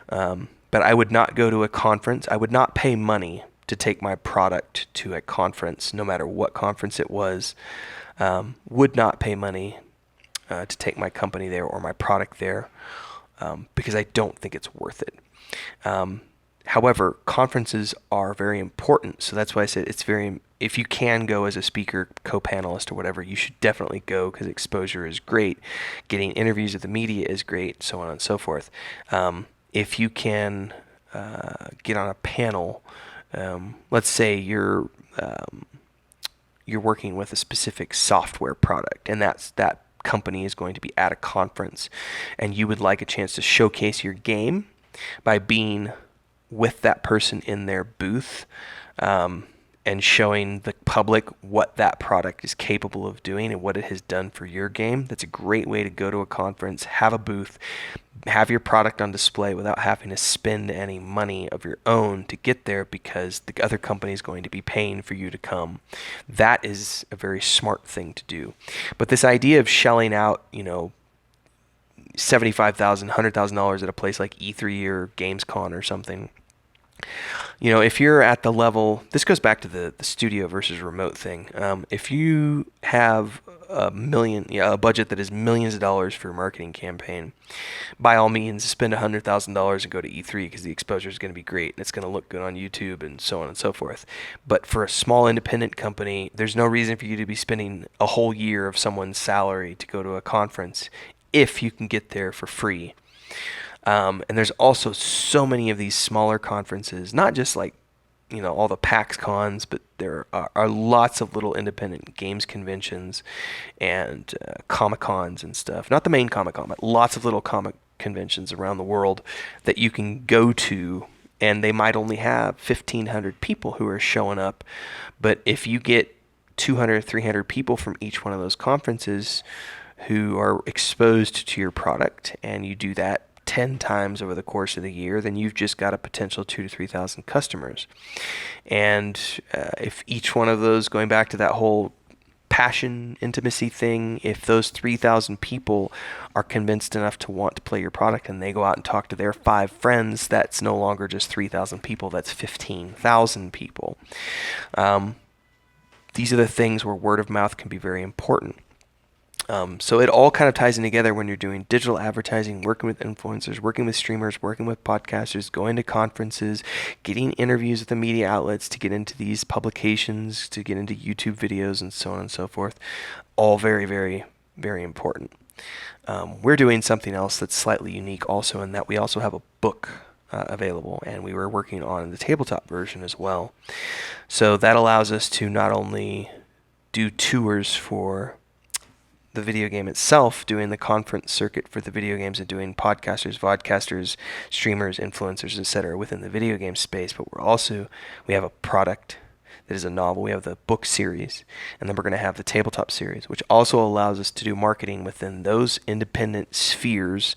But I would not go to a conference. I would not pay money to take my product to a conference, no matter what conference it was. Would not pay money to take my company there or my product there, because I don't think it's worth it. However, conferences are very important, so that's why I said if you can go as a speaker, co-panelist, or whatever, you should definitely go, because exposure is great. Getting interviews with the media is great, so on and so forth. If you can get on a panel, let's say you're working with a specific software product, and that company is going to be at a conference, and you would like a chance to showcase your game by being with that person in their booth, and showing the public what that product is capable of doing and what it has done for your game. That's a great way to go to a conference, have a booth, have your product on display without having to spend any money of your own to get there, because the other company is going to be paying for you to come. That is a very smart thing to do. But this idea of shelling out, $75,000, $100,000 at a place like E3 or Gamescom or something, if you're at the level, this goes back to the studio versus remote thing. If you have a budget that is millions of dollars for a marketing campaign, by all means, spend $100,000 and go to E3, because the exposure is going to be great and it's going to look good on YouTube and so on and so forth. But for a small independent company, there's no reason for you to be spending a whole year of someone's salary to go to a conference if you can get there for free. And there's also so many of these smaller conferences, not just like, all the PAX cons, but there are lots of little independent games conventions and Comic Cons and stuff. Not the main Comic Con, but lots of little comic conventions around the world that you can go to, and they might only have 1,500 people who are showing up. But if you get 200, 300 people from each one of those conferences who are exposed to your product, and you do that 10 times over the course of the year, then you've just got a potential 2,000 to 3,000 customers. And if each one of those, going back to that whole passion intimacy thing, if those 3,000 people are convinced enough to want to play your product and they go out and talk to their 5 friends, that's no longer just 3,000 people, that's 15,000 people. These are the things where word of mouth can be very important. So it all kind of ties in together when you're doing digital advertising, working with influencers, working with streamers, working with podcasters, going to conferences, getting interviews with the media outlets to get into these publications, to get into YouTube videos, and so on and so forth. All very, very, very important. We're doing something else that's slightly unique also, in that we also have a book available, and we were working on the tabletop version as well. So that allows us to not only do tours for the video game itself, doing the conference circuit for the video games and doing podcasters, vodcasters, streamers, influencers, etc. within the video game space, but we have a product that is a novel. We have the book series, and then we're going to have the tabletop series, which also allows us to do marketing within those independent spheres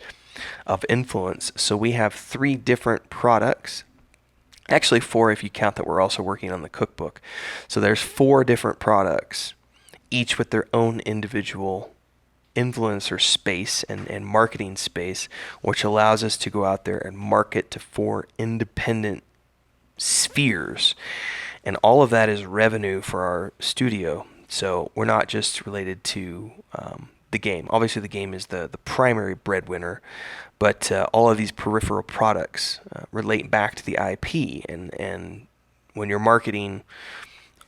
of influence. So we have 3 different products. Actually 4 if you count that we're also working on the cookbook. So there's 4 different products, each with their own individual influencer space and marketing space, which allows us to go out there and market to 4 independent spheres. And all of that is revenue for our studio. So we're not just related to the game. Obviously the game is the primary breadwinner, but all of these peripheral products relate back to the IP. And when you're marketing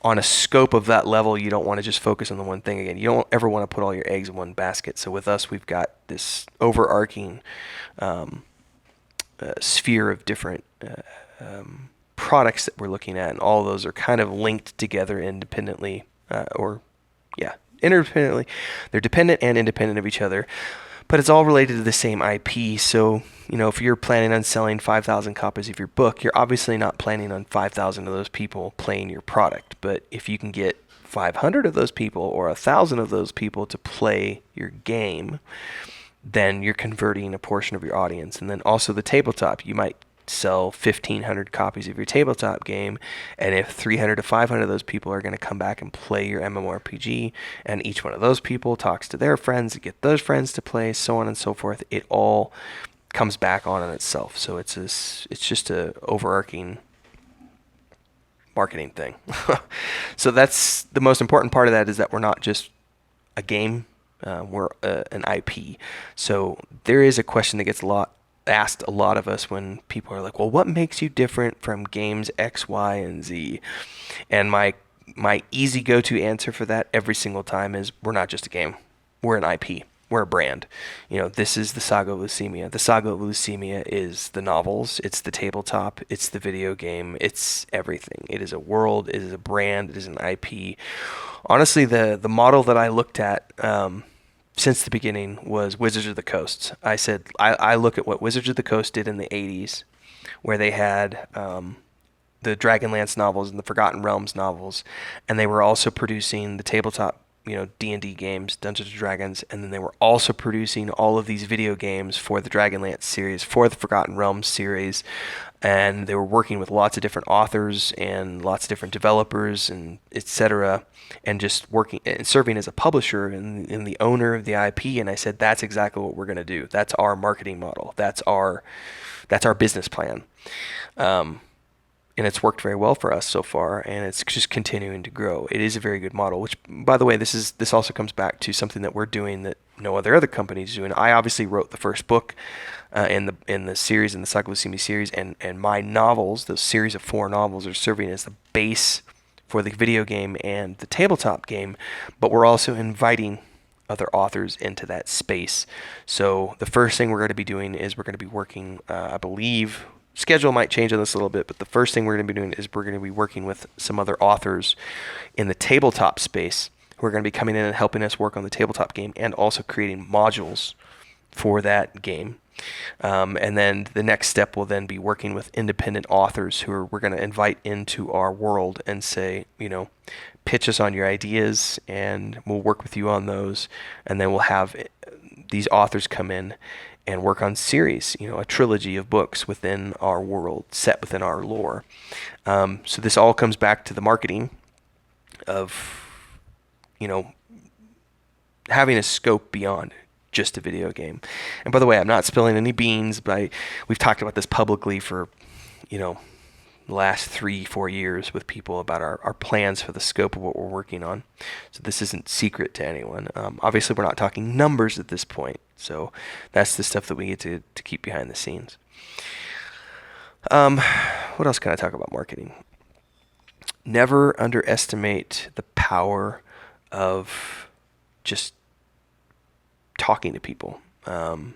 on a scope of that level, you don't want to just focus on the one thing again. You don't ever want to put all your eggs in one basket. So with us, we've got this overarching sphere of different products that we're looking at, and all of those are kind of linked together independently, independently. They're dependent and independent of each other, but it's all related to the same IP. So, if you're planning on selling 5,000 copies of your book, you're obviously not planning on 5,000 of those people playing your product. But if you can get 500 of those people or 1,000 of those people to play your game, then you're converting a portion of your audience. And then also the tabletop, you might sell 1,500 copies of your tabletop game, and if 300 to 500 of those people are going to come back and play your mmorpg, and each one of those people talks to their friends to get those friends to play, so on and so forth, it all comes back on itself. So it's just a overarching marketing thing. So that's the most important part of that, is that we're not just a game, we're an IP. So there is a question that gets asked a lot of us when people are like, well, what makes you different from games X, Y, and Z? And my easy go-to answer for that every single time is, we're not just a game, we're an IP. We're a brand. This is the Saga of Lucimia. The Saga of Lucimia is the novels, it's the tabletop, it's the video game, it's everything. It is a world, it is a brand, it is an IP. Honestly, the model that I looked at since the beginning was Wizards of the Coast. I said, I look at what Wizards of the Coast did in the 80s, where they had the Dragonlance novels and the Forgotten Realms novels, and they were also producing the tabletop, D&D games, Dungeons and Dragons, and then they were also producing all of these video games for the Dragonlance series, for the Forgotten Realms series, and they were working with lots of different authors and lots of different developers and etc. and just working and serving as a publisher and the owner of the IP. And I said, that's exactly what we're going to do. That's our marketing model. That's our business plan. And it's worked very well for us so far, and it's just continuing to grow. It is a very good model, which, by the way, this also comes back to something that we're doing that no other companies do. And I obviously wrote the first book in the series, in the Saga of Lucimia series, and my novels, those series of 4 novels, are serving as the base for the video game and the tabletop game, but we're also inviting other authors into that space. So the first thing we're going to be doing is we're going to be working, I believe, schedule might change on this a little bit, but the first thing we're going to be doing is we're going to be working with some other authors in the tabletop space who are going to be coming in and helping us work on the tabletop game and also creating modules for that game. And then the next step will then be working with independent authors who we're going to invite into our world and say, pitch us on your ideas and we'll work with you on those. And then we'll have these authors come in and work on series, a trilogy of books within our world, set within our lore. So this all comes back to the marketing of, having a scope beyond just a video game. And by the way, I'm not spilling any beans, but we've talked about this publicly for, the last 3-4 years with people about our plans for the scope of what we're working on. So this isn't secret to anyone. Obviously, we're not talking numbers at this point. So that's the stuff that we get to keep behind the scenes. What else can I talk about marketing? Never underestimate the power of just talking to people and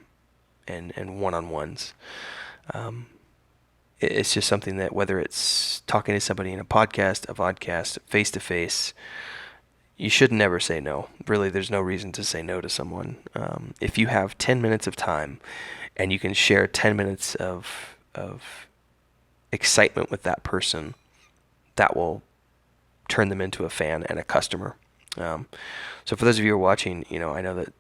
one-on-ones. It's just something that, whether it's talking to somebody in a podcast, a vodcast, face-to-face, you should never say no. Really, there's no reason to say no to someone. If you have 10 minutes of time and you can share 10 minutes of excitement with that person, that will turn them into a fan and a customer. So for those of you who are watching, I know that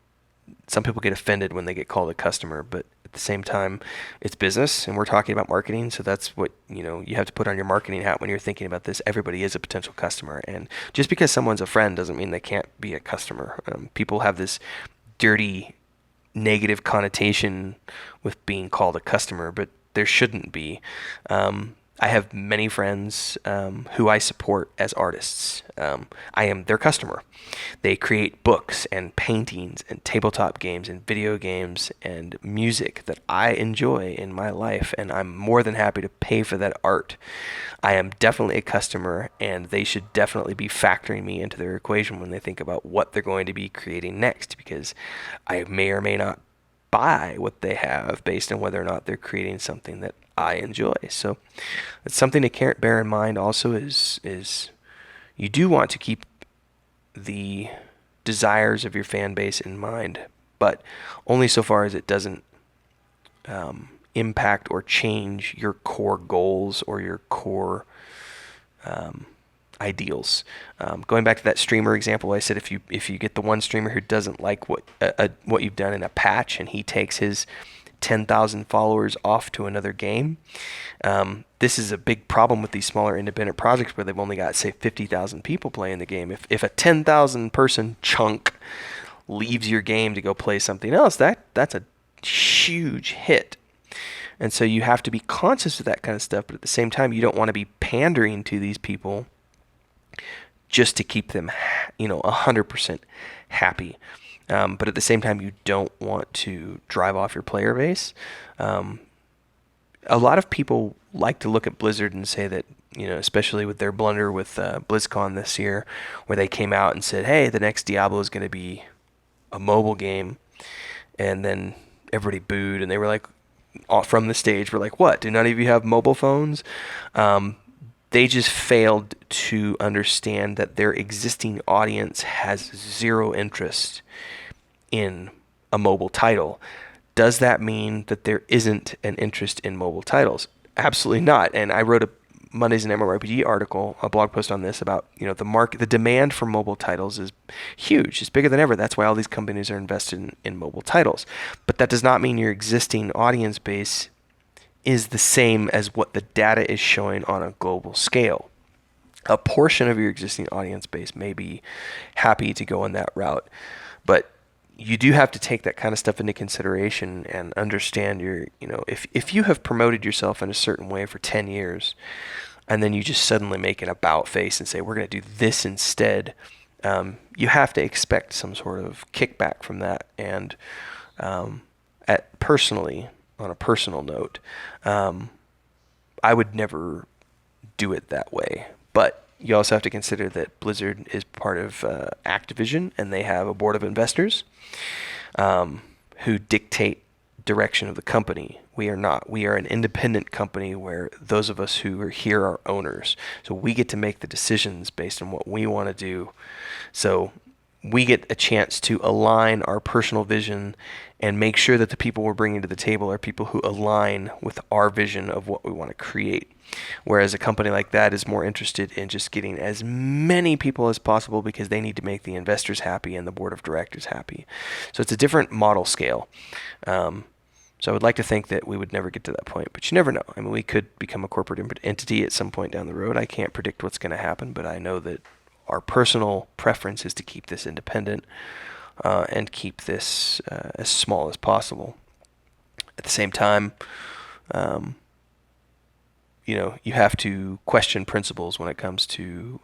some people get offended when they get called a customer, but at the same time, it's business and we're talking about marketing. So that's what, you have to put on your marketing hat when you're thinking about this. Everybody is a potential customer. And just because someone's a friend doesn't mean they can't be a customer. People have this dirty, negative connotation with being called a customer, but there shouldn't be. I have many friends who I support as artists. I am their customer. They create books and paintings and tabletop games and video games and music that I enjoy in my life, and I'm more than happy to pay for that art. I am definitely a customer, and they should definitely be factoring me into their equation when they think about what they're going to be creating next, because I may or may not buy what they have based on whether or not they're creating something that I enjoy. So it's something to bear in mind also is you do want to keep the desires of your fan base in mind, but only so far as it doesn't impact or change your core goals or your core ideals. Going back to that streamer example, I said if you get the one streamer who doesn't like what you've done in a patch and he takes his 10,000 followers off to another game, this is a big problem with these smaller independent projects where they've only got, say, 50,000 people playing the game. If a 10,000 person chunk leaves your game to go play something else, that's a huge hit. And so you have to be conscious of that kind of stuff, but at the same time, you don't want to be pandering to these people just to keep them, 100% happy. But at the same time, you don't want to drive off your player base. A lot of people like to look at Blizzard and say that, especially with their blunder with BlizzCon this year, where they came out and said, hey, the next Diablo is going to be a mobile game. And then everybody booed, and they were like, from the stage, we're like, what? Do none of you have mobile phones? They just failed to understand that their existing audience has zero interest in a mobile title. Does that mean that there isn't an interest in mobile titles? Absolutely not. And I wrote a Mondays in mmorpg article, a blog post on this about, the demand for mobile titles is huge. It's bigger than ever. That's why all these companies are invested in mobile titles. But that does not mean your existing audience base is the same as what the data is showing on a global scale. A portion of your existing audience base may be happy to go on that route, but you do have to take that kind of stuff into consideration and understand if you have promoted yourself in a certain way for 10 years and then you just suddenly make an about face and say, we're going to do this instead, you have to expect some sort of kickback from that. And personally, on a personal note, I would never do it that way. But you also have to consider that Blizzard is part of Activision, and they have a board of investors who dictate direction of the company. We are not. We are an independent company where those of us who are here are owners. So we get to make the decisions based on what we want to do. So we get a chance to align our personal vision and make sure that the people we're bringing to the table are people who align with our vision of what we want to create. Whereas a company like that is more interested in just getting as many people as possible because they need to make the investors happy and the board of directors happy. So it's a different model scale. So I would like to think that we would never get to that point, but you never know. I mean, we could become a corporate entity at some point down the road. I can't predict what's going to happen, but I know that our personal preference is to keep this independent and keep this as small as possible. At the same time, you have to question principles when it comes to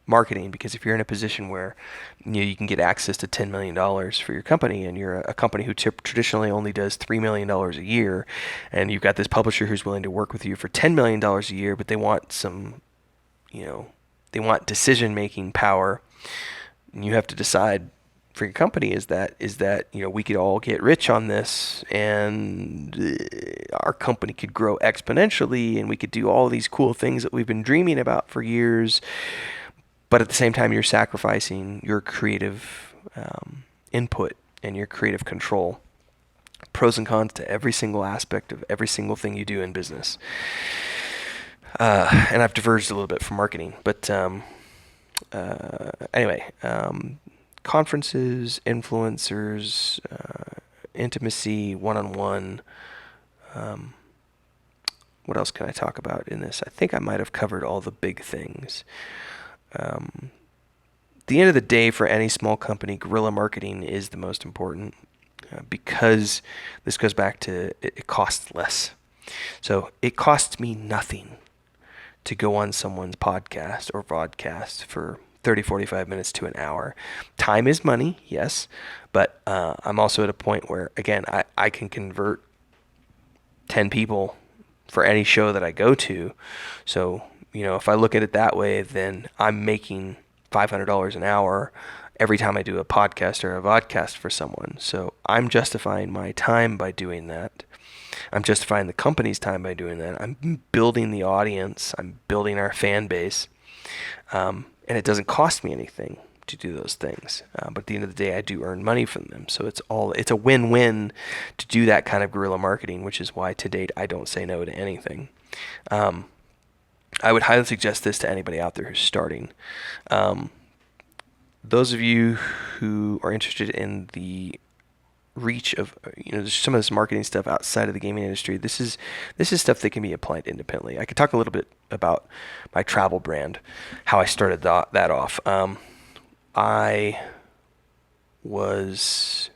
marketing, because if you're in a position where you can get access to $10 million for your company, and you're a company who traditionally only does $3 million a year, and you've got this publisher who's willing to work with you for $10 million a year, but they want some, they want decision-making power, and you have to decide for your company is that we could all get rich on this, and our company could grow exponentially, and we could do all these cool things that we've been dreaming about for years. But at the same time, you're sacrificing your creative input and your creative control. Pros and cons to every single aspect of every single thing you do in business. And I've diverged a little bit from marketing, but anyway, conferences, influencers, intimacy, one-on-one. What else can I talk about in this? I think I might have covered all the big things. At the end of the day, for any small company, guerrilla marketing is the most important because this goes back to it costs less. So it costs me nothing to go on someone's podcast or vodcast for 30, 45 minutes to an hour. Time is money, yes, but I'm also at a point where, again, I can convert 10 people for any show that I go to. So, if I look at it that way, then I'm making $500 an hour every time I do a podcast or a vodcast for someone. So I'm justifying my time by doing that. I'm justifying the company's time by doing that. I'm building the audience. I'm building our fan base. And it doesn't cost me anything to do those things. But at the end of the day, I do earn money from them. So it's a win-win to do that kind of guerrilla marketing, which is why to date I don't say no to anything. I would highly suggest this to anybody out there who's starting. Those of you who are interested in the reach of some of this marketing stuff outside of the gaming industry, this is stuff that can be applied independently. I could talk a little bit about my travel brand, how I started that off. I was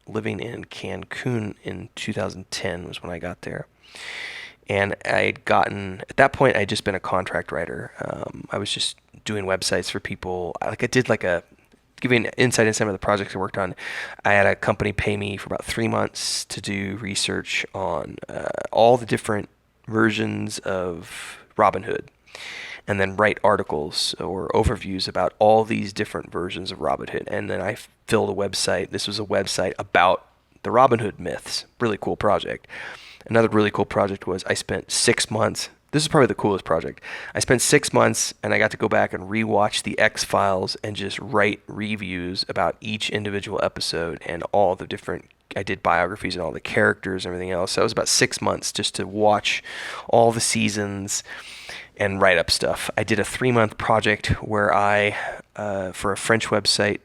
living in Cancun in 2010 was when I got there. And at that point, I'd just been a contract writer. I was just doing websites for people. I did giving insight into some of the projects I worked on. I had a company pay me for about 3 months to do research on all the different versions of Robinhood, and then write articles or overviews about all these different versions of Robinhood. And then I filled a website. This was a website about the Robinhood myths. Really cool project. Another really cool project was I spent 6 months this is probably the coolest project. I spent 6 months and I got to go back and rewatch the X-Files and just write reviews about each individual episode and all the different. I did biographies and all the characters and everything else. So it was about 6 months just to watch all the seasons and write up stuff. I did a 3-month project where for a French website,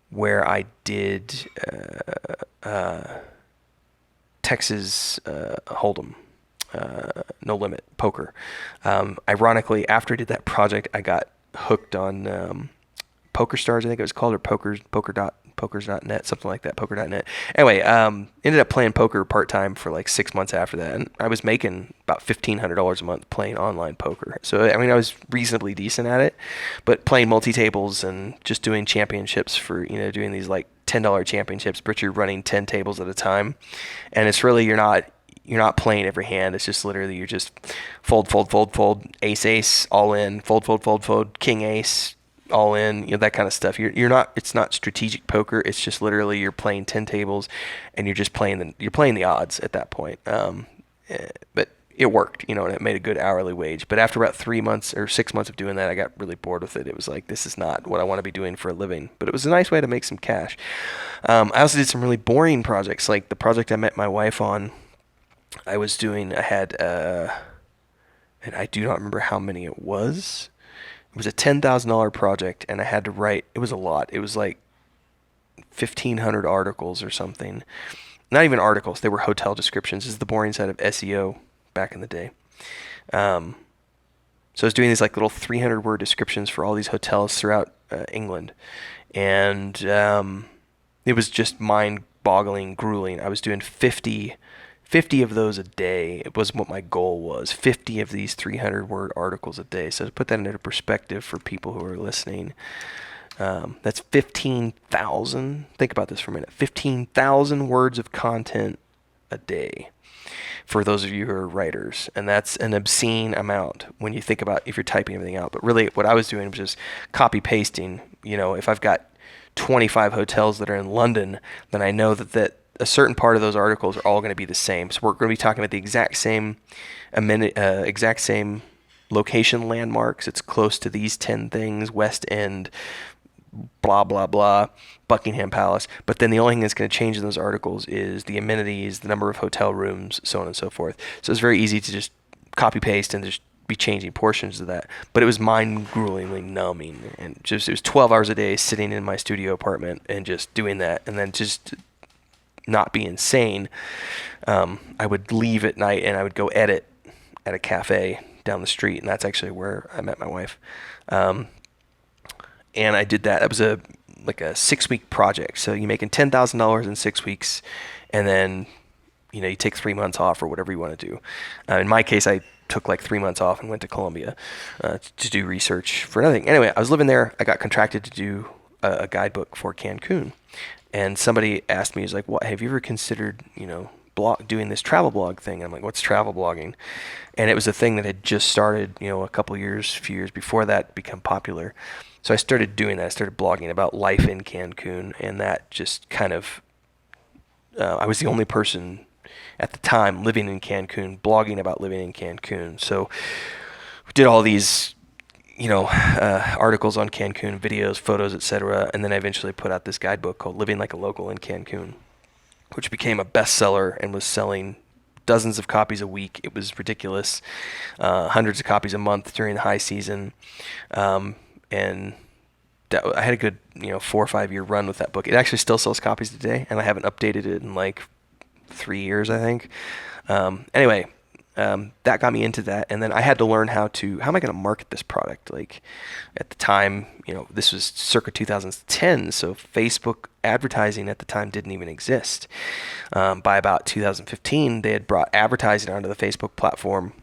where I did Texas Hold'em, No Limit poker. Ironically, after I did that project, I got hooked on Poker Stars, I think it was called, or pokers.net, something like that, poker.net. Anyway, ended up playing poker part-time for like 6 months after that, and I was making about $1,500 a month playing online poker. So, I mean, I was reasonably decent at it, but playing multi-tables and just doing championships for, doing these like $10 championships, but you're running 10 tables at a time, and it's really, you're not playing every hand. It's just literally you're just fold, ace, ace, all in, fold, king, ace, all in, that kind of stuff. You're not. It's not strategic poker. It's just literally you're playing 10 tables, and you're just playing the odds at that point. But it worked, and it made a good hourly wage. But after about 3 months or 6 months of doing that, I got really bored with it. It was like, this is not what I want to be doing for a living. But it was a nice way to make some cash. I also did some really boring projects, like the project I met my wife on. I had, and I do not remember how many it was. It was a $10,000 project, and I had to write, it was a lot. It was like 1,500 articles or something. Not even articles, they were hotel descriptions. This is the boring side of SEO back in the day. So I was doing these like little 300-word descriptions for all these hotels throughout England. And it was just mind-boggling, grueling. I was doing 50 of those a day. It was what my goal was. 50 of these 300-word articles a day. So to put that into perspective for people who are listening, that's 15,000. Think about this for a minute. 15,000 words of content a day for those of you who are writers. And that's an obscene amount when you think about if you're typing everything out. But really what I was doing was just copy-pasting. If I've got 25 hotels that are in London, then I know that a certain part of those articles are all going to be the same. So we're going to be talking about the exact same location landmarks. It's close to these 10 things, West End, blah, blah, blah, Buckingham Palace. But then the only thing that's going to change in those articles is the amenities, the number of hotel rooms, so on and so forth. So it's very easy to just copy paste and just be changing portions of that. But it was mind-gruelingly numbing. And it was 12 hours a day sitting in my studio apartment and just doing that. And then just not be insane, I would leave at night and I would go edit at a cafe down the street, and that's actually where I met my wife. And I did that. That was a 6-week project. So you're making $10,000 in 6 weeks, and then you take 3 months off or whatever you want to do. In my case, I took like 3 months off and went to Colombia to do research for another thing. Anyway, I was living there. I got contracted to do a guidebook for Cancun. And somebody asked me, he's like, "What have you ever considered, doing this travel blog thing?" And I'm like, "What's travel blogging?" And it was a thing that had just started, a few years before that, become popular. So I started doing that. I started blogging about life in Cancun, and that just kind of, I was the only person at the time living in Cancun, blogging about living in Cancun. So we did all these articles on Cancun, videos, photos, etc. And then I eventually put out this guidebook called Living Like a Local in Cancun, which became a bestseller and was selling dozens of copies a week. It was ridiculous. Hundreds of copies a month during the high season. And I had a good, 4 or 5 year run with that book. It actually still sells copies today, and I haven't updated it in like 3 years, I think. Anyway, that got me into that, and then I had to learn how am I going to market this product? Like at the time, this was circa 2010, so Facebook advertising at the time didn't even exist. By about 2015, they had brought advertising onto the Facebook platform.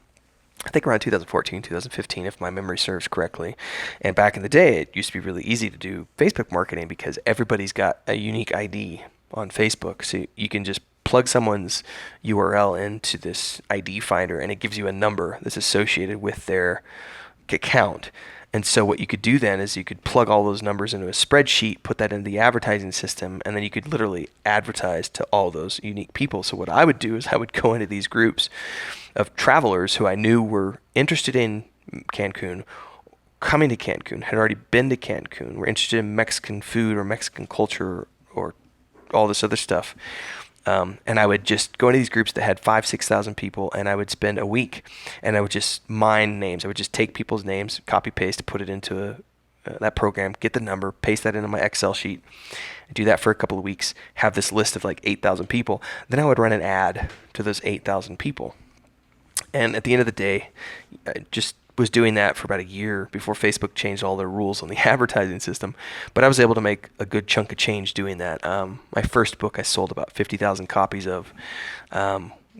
I think around 2014, 2015, if my memory serves correctly. And back in the day, it used to be really easy to do Facebook marketing because everybody's got a unique ID on Facebook, so you can just plug someone's URL into this ID finder, and it gives you a number that's associated with their account. And so what you could do then is you could plug all those numbers into a spreadsheet, put that into the advertising system, and then you could literally advertise to all those unique people. So what I would do is I would go into these groups of travelers who I knew were interested in Cancun, coming to Cancun, had already been to Cancun, were interested in Mexican food or Mexican culture or all this other stuff. And I would just go into these groups that had 5,000-6,000 people, and I would spend a week, and I would just mine names. I would just take people's names, copy paste, put it into that program, get the number, paste that into my Excel sheet, do that for a couple of weeks, have this list of like 8,000 people. Then I would run an ad to those 8,000 people. And at the end of the day, I just was doing that for about a year before Facebook changed all their rules on the advertising system. But I was able to make a good chunk of change doing that. My first book I sold about 50,000 copies of,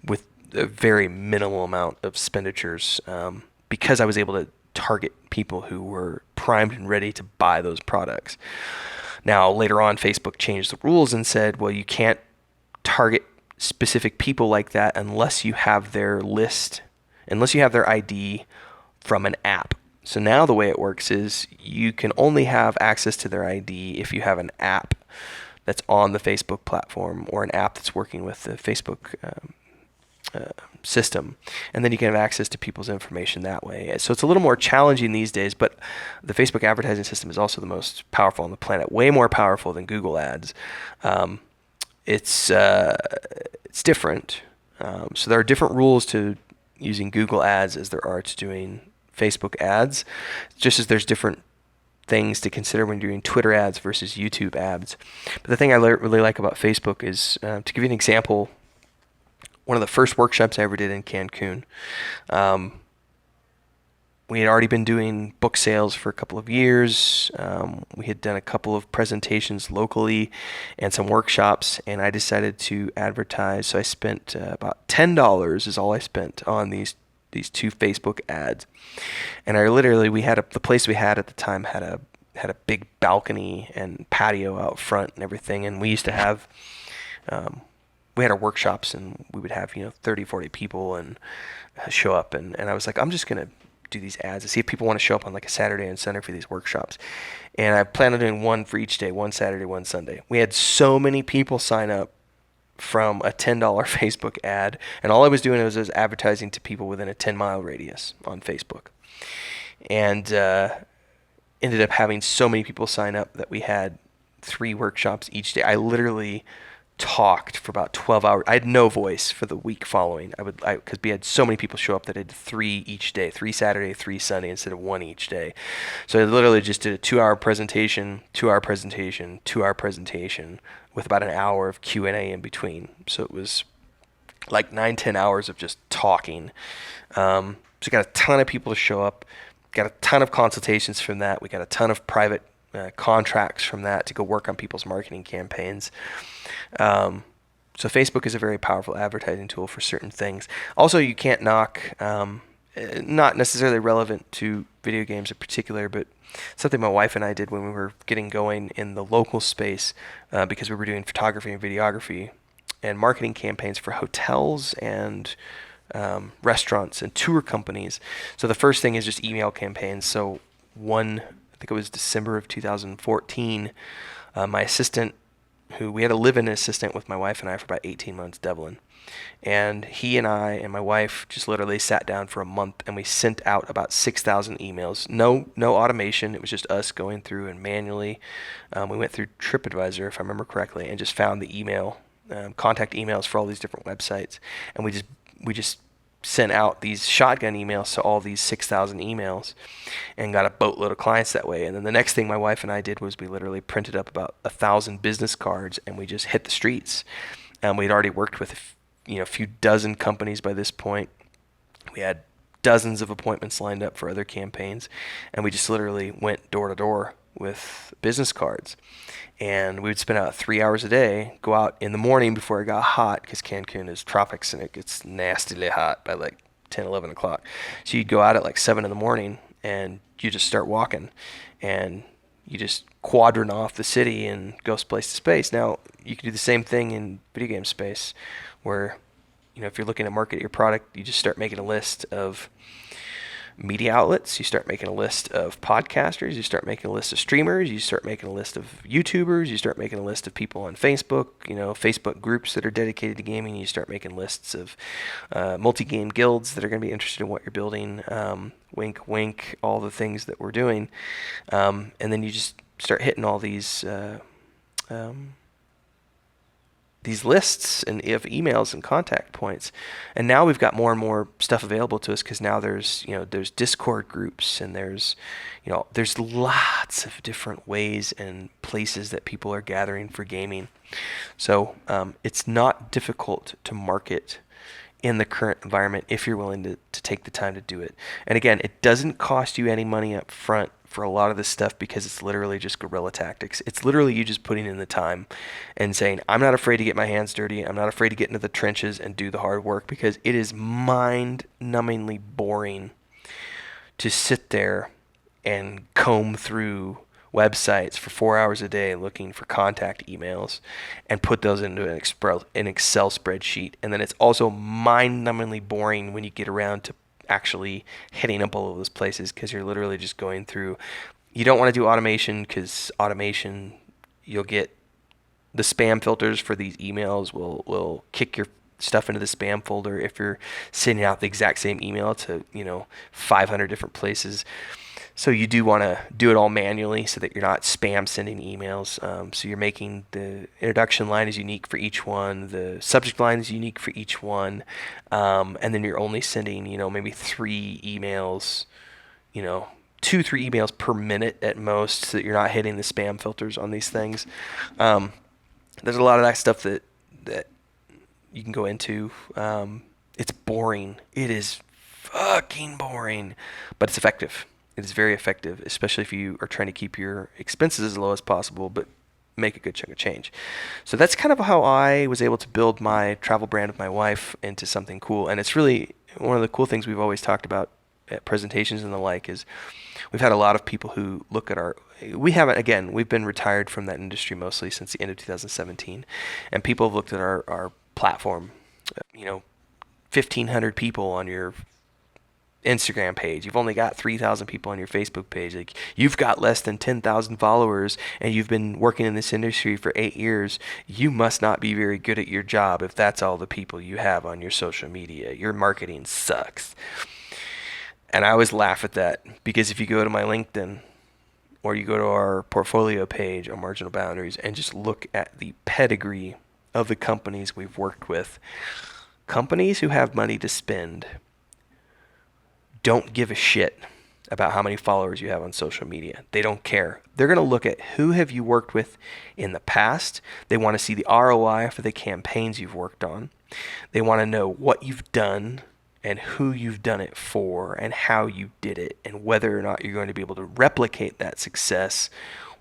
with a very minimal amount of expenditures, because I was able to target people who were primed and ready to buy those products. Now, later on, Facebook changed the rules and said, well, you can't target specific people like that unless you have their list, unless you have their ID from an app. So now the way it works is you can only have access to their ID if you have an app that's on the Facebook platform or an app that's working with the Facebook system, and then you can have access to people's information that way. So it's a little more challenging these days, but the Facebook advertising system is also the most powerful on the planet, way more powerful than Google Ads. It's different. So there are different rules to using Google Ads as there are to doing Facebook ads, just as there's different things to consider when doing Twitter ads versus YouTube ads. But the thing I really like about Facebook is, to give you an example, one of the first workshops I ever did in Cancun, we had already been doing book sales for a couple of years. We had done a couple of presentations locally and some workshops, and I decided to advertise. So I spent about $10 is all I spent on these two Facebook ads. And the place we had at the time had a big balcony and patio out front and everything. And we used to have, we had our workshops, and we would have, 30, 40 people and show up. And I was like, I'm just going to do these ads and see if people want to show up on like a Saturday and Sunday for these workshops. And I plan on doing one for each day, one Saturday, one Sunday. We had so many people sign up from a $10 Facebook ad, and all I was doing was advertising to people within a 10-mile radius on Facebook. And ended up having so many people sign up that we had 3 workshops each day. I literally talked for about 12 hours. I had no voice for the week following. Because we had so many people show up that I did 3 each day, 3 Saturday, 3 Sunday instead of 1 each day. So I literally just did a 2-hour presentation, 2-hour presentation, 2-hour presentation with about an hour of Q&A in between. So it was like 9-10 hours of just talking. So we got a ton of people to show up, got a ton of consultations from that. We got a ton of private contracts from that to go work on people's marketing campaigns. So Facebook is a very powerful advertising tool for certain things. Also, you can't knock, not necessarily relevant to video games in particular, but something my wife and I did when we were getting going in the local space, because we were doing photography and videography and marketing campaigns for hotels and restaurants and tour companies. So the first thing is just email campaigns. So I think it was December of 2014, my assistant, we had a live-in assistant with my wife and I for about 18 months, Devlin. And he and I and my wife just literally sat down for a month, and we sent out about 6,000 emails. No automation. It was just us going through and manually. We went through TripAdvisor, if I remember correctly, and just found the email, contact emails for all these different websites. And we just sent out these shotgun emails to all these 6,000 emails and got a boatload of clients that way. And then the next thing my wife and I did was we literally printed up about 1,000 business cards, and we just hit the streets. And we'd already worked with a few dozen companies by this point. We had dozens of appointments lined up for other campaigns, and we just literally went door to door with business cards. And we would spend about 3 hours a day, go out in the morning before it got hot, because Cancun is tropics and it gets nastily hot by like 10, 11 o'clock. So you'd go out at like 7 in the morning, and you just start walking, and you just quadrant off the city and go place to place. Now, you can do the same thing in video game space, where if you're looking to market your product, you just start making a list of media outlets. You start making a list of podcasters. You start making a list of streamers. You start making a list of YouTubers. You start making a list of people on Facebook, Facebook groups that are dedicated to gaming. You start making lists of multi-game guilds that are going to be interested in what you're building. Wink, wink, all the things that we're doing. And then you just start hitting all these lists and of emails and contact points. And now we've got more and more stuff available to us because now there's Discord groups, and there's lots of different ways and places that people are gathering for gaming. So it's not difficult to market in the current environment if you're willing to take the time to do it. And again, it doesn't cost you any money up front for a lot of this stuff because it's literally just guerrilla tactics. It's literally you just putting in the time and saying, I'm not afraid to get my hands dirty. I'm not afraid to get into the trenches and do the hard work, because it is mind-numbingly boring to sit there and comb through websites for 4 hours a day looking for contact emails and put those into an Excel spreadsheet. And then it's also mind-numbingly boring when you get around to actually hitting up all of those places, because you're literally just going through. You don't want to do automation, because automation, you'll get the spam filters for these emails will kick your stuff into the spam folder if you're sending out the exact same email to 500 different places. So you do want to do it all manually so that you're not spam sending emails. So you're making the introduction line is unique for each one. The subject line is unique for each one. And then you're only sending, maybe 3 emails, 2-3 emails per minute at most, so that you're not hitting the spam filters on these things. There's a lot of that stuff that you can go into. It's boring. It is fucking boring, but it's effective. It is very effective, especially if you are trying to keep your expenses as low as possible, but make a good chunk of change. So that's kind of how I was able to build my travel brand with my wife into something cool. And it's really one of the cool things we've always talked about at presentations and the like is we've had a lot of people who look at we've been retired from that industry mostly since the end of 2017. And people have looked at our platform, 1,500 people on your Instagram page. You've only got 3,000 people on your Facebook page. Like, you've got less than 10,000 followers, and you've been working in this industry for 8 years. You must not be very good at your job if that's all the people you have on your social media. Your marketing sucks. And I always laugh at that, because if you go to my LinkedIn or you go to our portfolio page on Marginal Boundaries and just look at the pedigree of the companies we've worked with, companies who have money to spend don't give a shit about how many followers you have on social media. They don't care. They're going to look at who have you worked with in the past. They want to see the ROI for the campaigns you've worked on. They want to know what you've done and who you've done it for and how you did it, and whether or not you're going to be able to replicate that success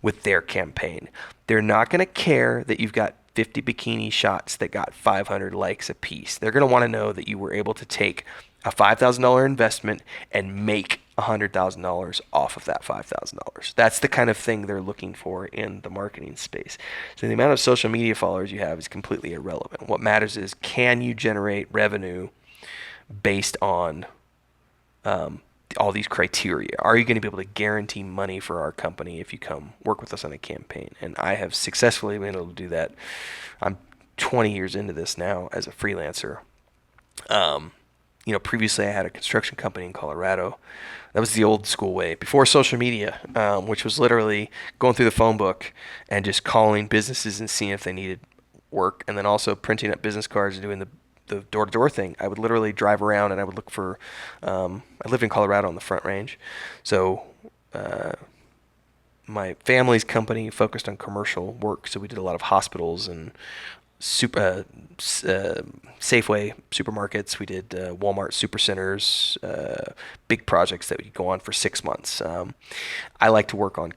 with their campaign. They're not going to care that you've got 50 bikini shots that got 500 likes a piece. They're going to want to know that you were able to take a $5,000 investment and make $100,000 off of that $5,000. That's the kind of thing they're looking for in the marketing space. So the amount of social media followers you have is completely irrelevant. What matters is, can you generate revenue based on all these criteria? Are you going to be able to guarantee money for our company if you come work with us on a campaign? And I have successfully been able to do that. I'm 20 years into this now as a freelancer. Previously I had a construction company in Colorado. That was the old school way, before social media, which was literally going through the phone book and just calling businesses and seeing if they needed work, and then also printing up business cards and doing the door-to-door thing. I would literally drive around and I would look for, I lived in Colorado on the Front Range. So my family's company focused on commercial work. So we did a lot of hospitals and Safeway supermarkets. We did Walmart supercenters, big projects that would go on for 6 months. I like to work on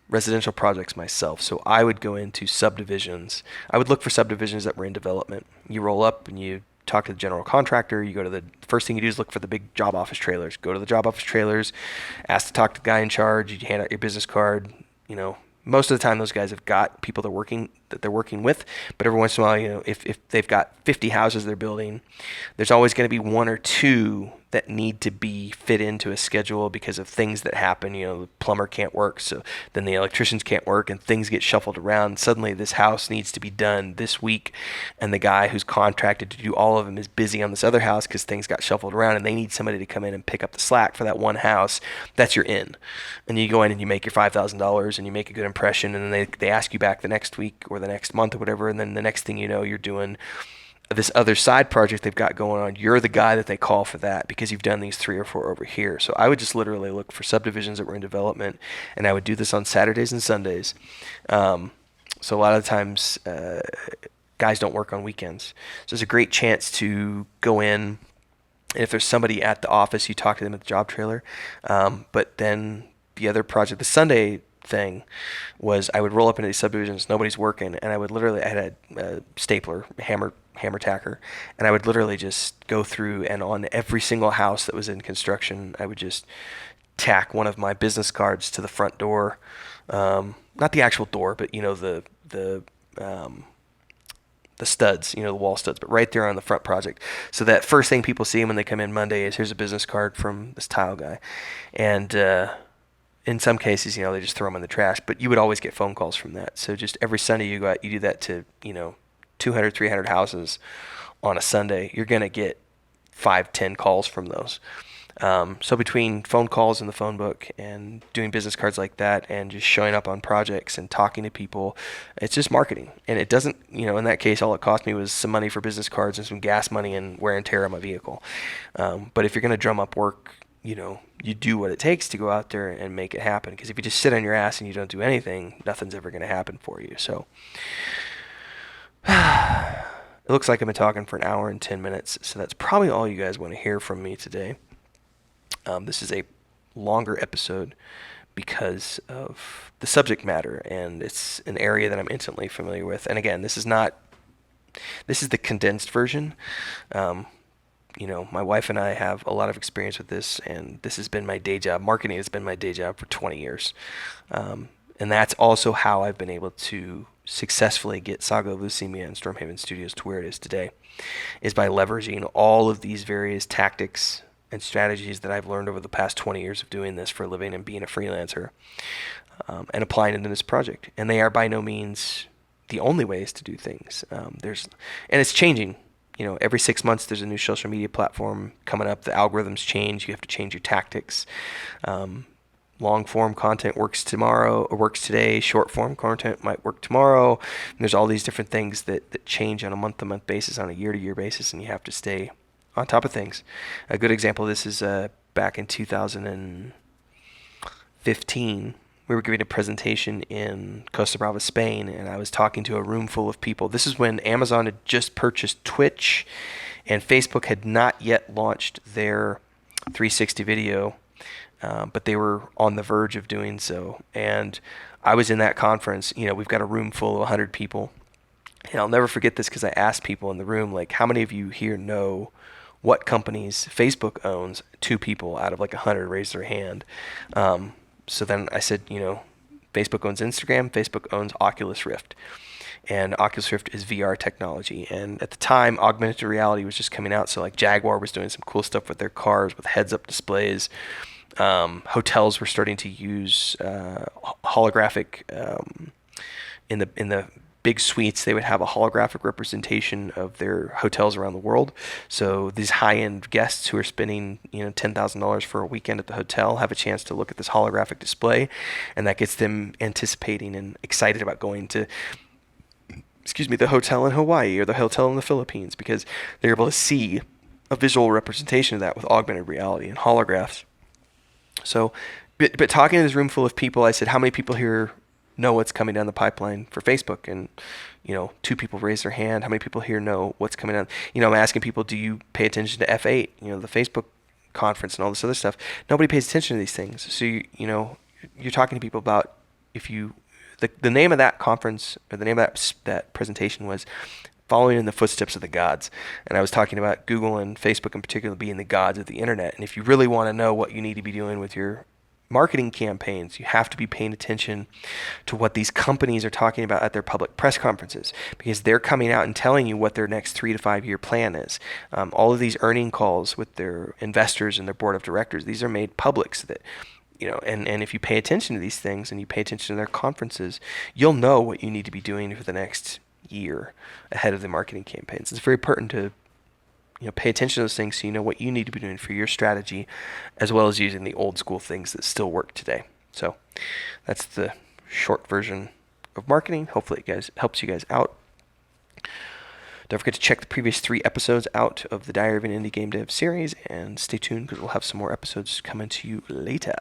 residential projects myself, so I would go into subdivisions. I would look for subdivisions that were in development. You roll up and you talk to the general contractor. You go to the first thing you do is look for the big job office trailers. Go to the job office trailers, ask to talk to the guy in charge. You hand out your business card. Most of the time those guys have got people they're working that they're working with. But every once in a while, if they've got 50 houses they're building, there's always going to be one or two that need to be fit into a schedule because of things that happen. The plumber can't work, so then the electricians can't work, and things get shuffled around. Suddenly this house needs to be done this week, and the guy who's contracted to do all of them is busy on this other house because things got shuffled around, and they need somebody to come in and pick up the slack for that one house. That's your in. And you go in and you make your $5,000 and you make a good impression, and then they ask you back the next week or the next month or whatever, and then the next thing you know, you're doing this other side project they've got going on. You're the guy that they call for that because you've done these 3 or 4 over here. So I would just literally look for subdivisions that were in development, and I would do this on Saturdays and Sundays. So a lot of the times guys don't work on weekends. So it's a great chance to go in, and if there's somebody at the office, you talk to them at the job trailer. But then the other project, the Sunday thing, was I would roll up into these subdivisions, nobody's working, and I had a stapler, hammer tacker, and I would literally just go through, and on every single house that was in construction, I would just tack one of my business cards to the front door. Not the actual door, but the studs, the wall studs, but right there on the front project. So that first thing people see when they come in Monday is, here's a business card from this tile guy. And in some cases, they just throw them in the trash, but you would always get phone calls from that. So just every Sunday you go out, you do that to, 200, 300 houses on a Sunday. You're going to get 5, 10 calls from those. So between phone calls in the phone book and doing business cards like that and just showing up on projects and talking to people, it's just marketing. And it doesn't, in that case, all it cost me was some money for business cards and some gas money and wear and tear on my vehicle. But if you're going to drum up work, you do what it takes to go out there and make it happen. Because if you just sit on your ass and you don't do anything, nothing's ever going to happen for you. So it looks like I've been talking for 1 hour and 10 minutes. So that's probably all you guys want to hear from me today. This is a longer episode because of the subject matter, and it's an area that I'm intimately familiar with. And again, this is the condensed version. My wife and I have a lot of experience with this, and this has been my day job. Marketing has been my day job for 20 years. And that's also how I've been able to successfully get Saga of Lucimia and Stormhaven Studios to where it is today, is by leveraging all of these various tactics and strategies that I've learned over the past 20 years of doing this for a living and being a freelancer, and applying it in this project. And they are by no means the only ways to do things. And it's changing. Every 6 months there's a new social media platform coming up. The algorithms change. You have to change your tactics. Long form content works tomorrow or works today. Short form content might work tomorrow. And there's all these different things that change on a month-to-month basis, on a year-to-year basis, and you have to stay on top of things. A good example of this is back in 2015. We were giving a presentation in Costa Brava, Spain, and I was talking to a room full of people. This is when Amazon had just purchased Twitch, and Facebook had not yet launched their 360 video, but they were on the verge of doing so. And I was in that conference. We've got a room full of 100 people, and I'll never forget this because I asked people in the room, like, how many of you here know what companies Facebook owns? 2 people out of 100 raised their hand. So then I said, Facebook owns Instagram, Facebook owns Oculus Rift. And Oculus Rift is VR technology. And at the time, augmented reality was just coming out. So Jaguar was doing some cool stuff with their cars with heads-up displays. Hotels were starting to use holographic in the big suites. They would have a holographic representation of their hotels around the world. So these high-end guests who are spending $10,000 for a weekend at the hotel have a chance to look at this holographic display, and that gets them anticipating and excited about going to the hotel in Hawaii or the hotel in the Philippines, because they're able to see a visual representation of that with augmented reality and holographs. So, but talking to this room full of people, I said, how many people here know what's coming down the pipeline for Facebook? And 2 people raised their hand. How many people here know what's coming down? I'm asking people, do you pay attention to F8, the Facebook conference and all this other stuff? Nobody pays attention to these things. So you're talking to people about, the name of that conference, or the name of that presentation was Following in the Footsteps of the Gods. And I was talking about Google and Facebook in particular being the gods of the internet. And if you really want to know what you need to be doing with your marketing campaigns, you have to be paying attention to what these companies are talking about at their public press conferences, because they're coming out and telling you what their next 3 to 5 year plan is. All of these earning calls with their investors and their board of directors, these are made public so that, and if you pay attention to these things and you pay attention to their conferences, you'll know what you need to be doing for the next year ahead of the marketing campaigns. It's very important to pay attention to those things so you know what you need to be doing for your strategy, as well as using the old school things that still work today. So that's the short version of marketing. Hopefully it helps you guys out. Don't forget to check the previous 3 episodes out of the Diary of an Indie Game Dev series, and stay tuned because we'll have some more episodes coming to you later.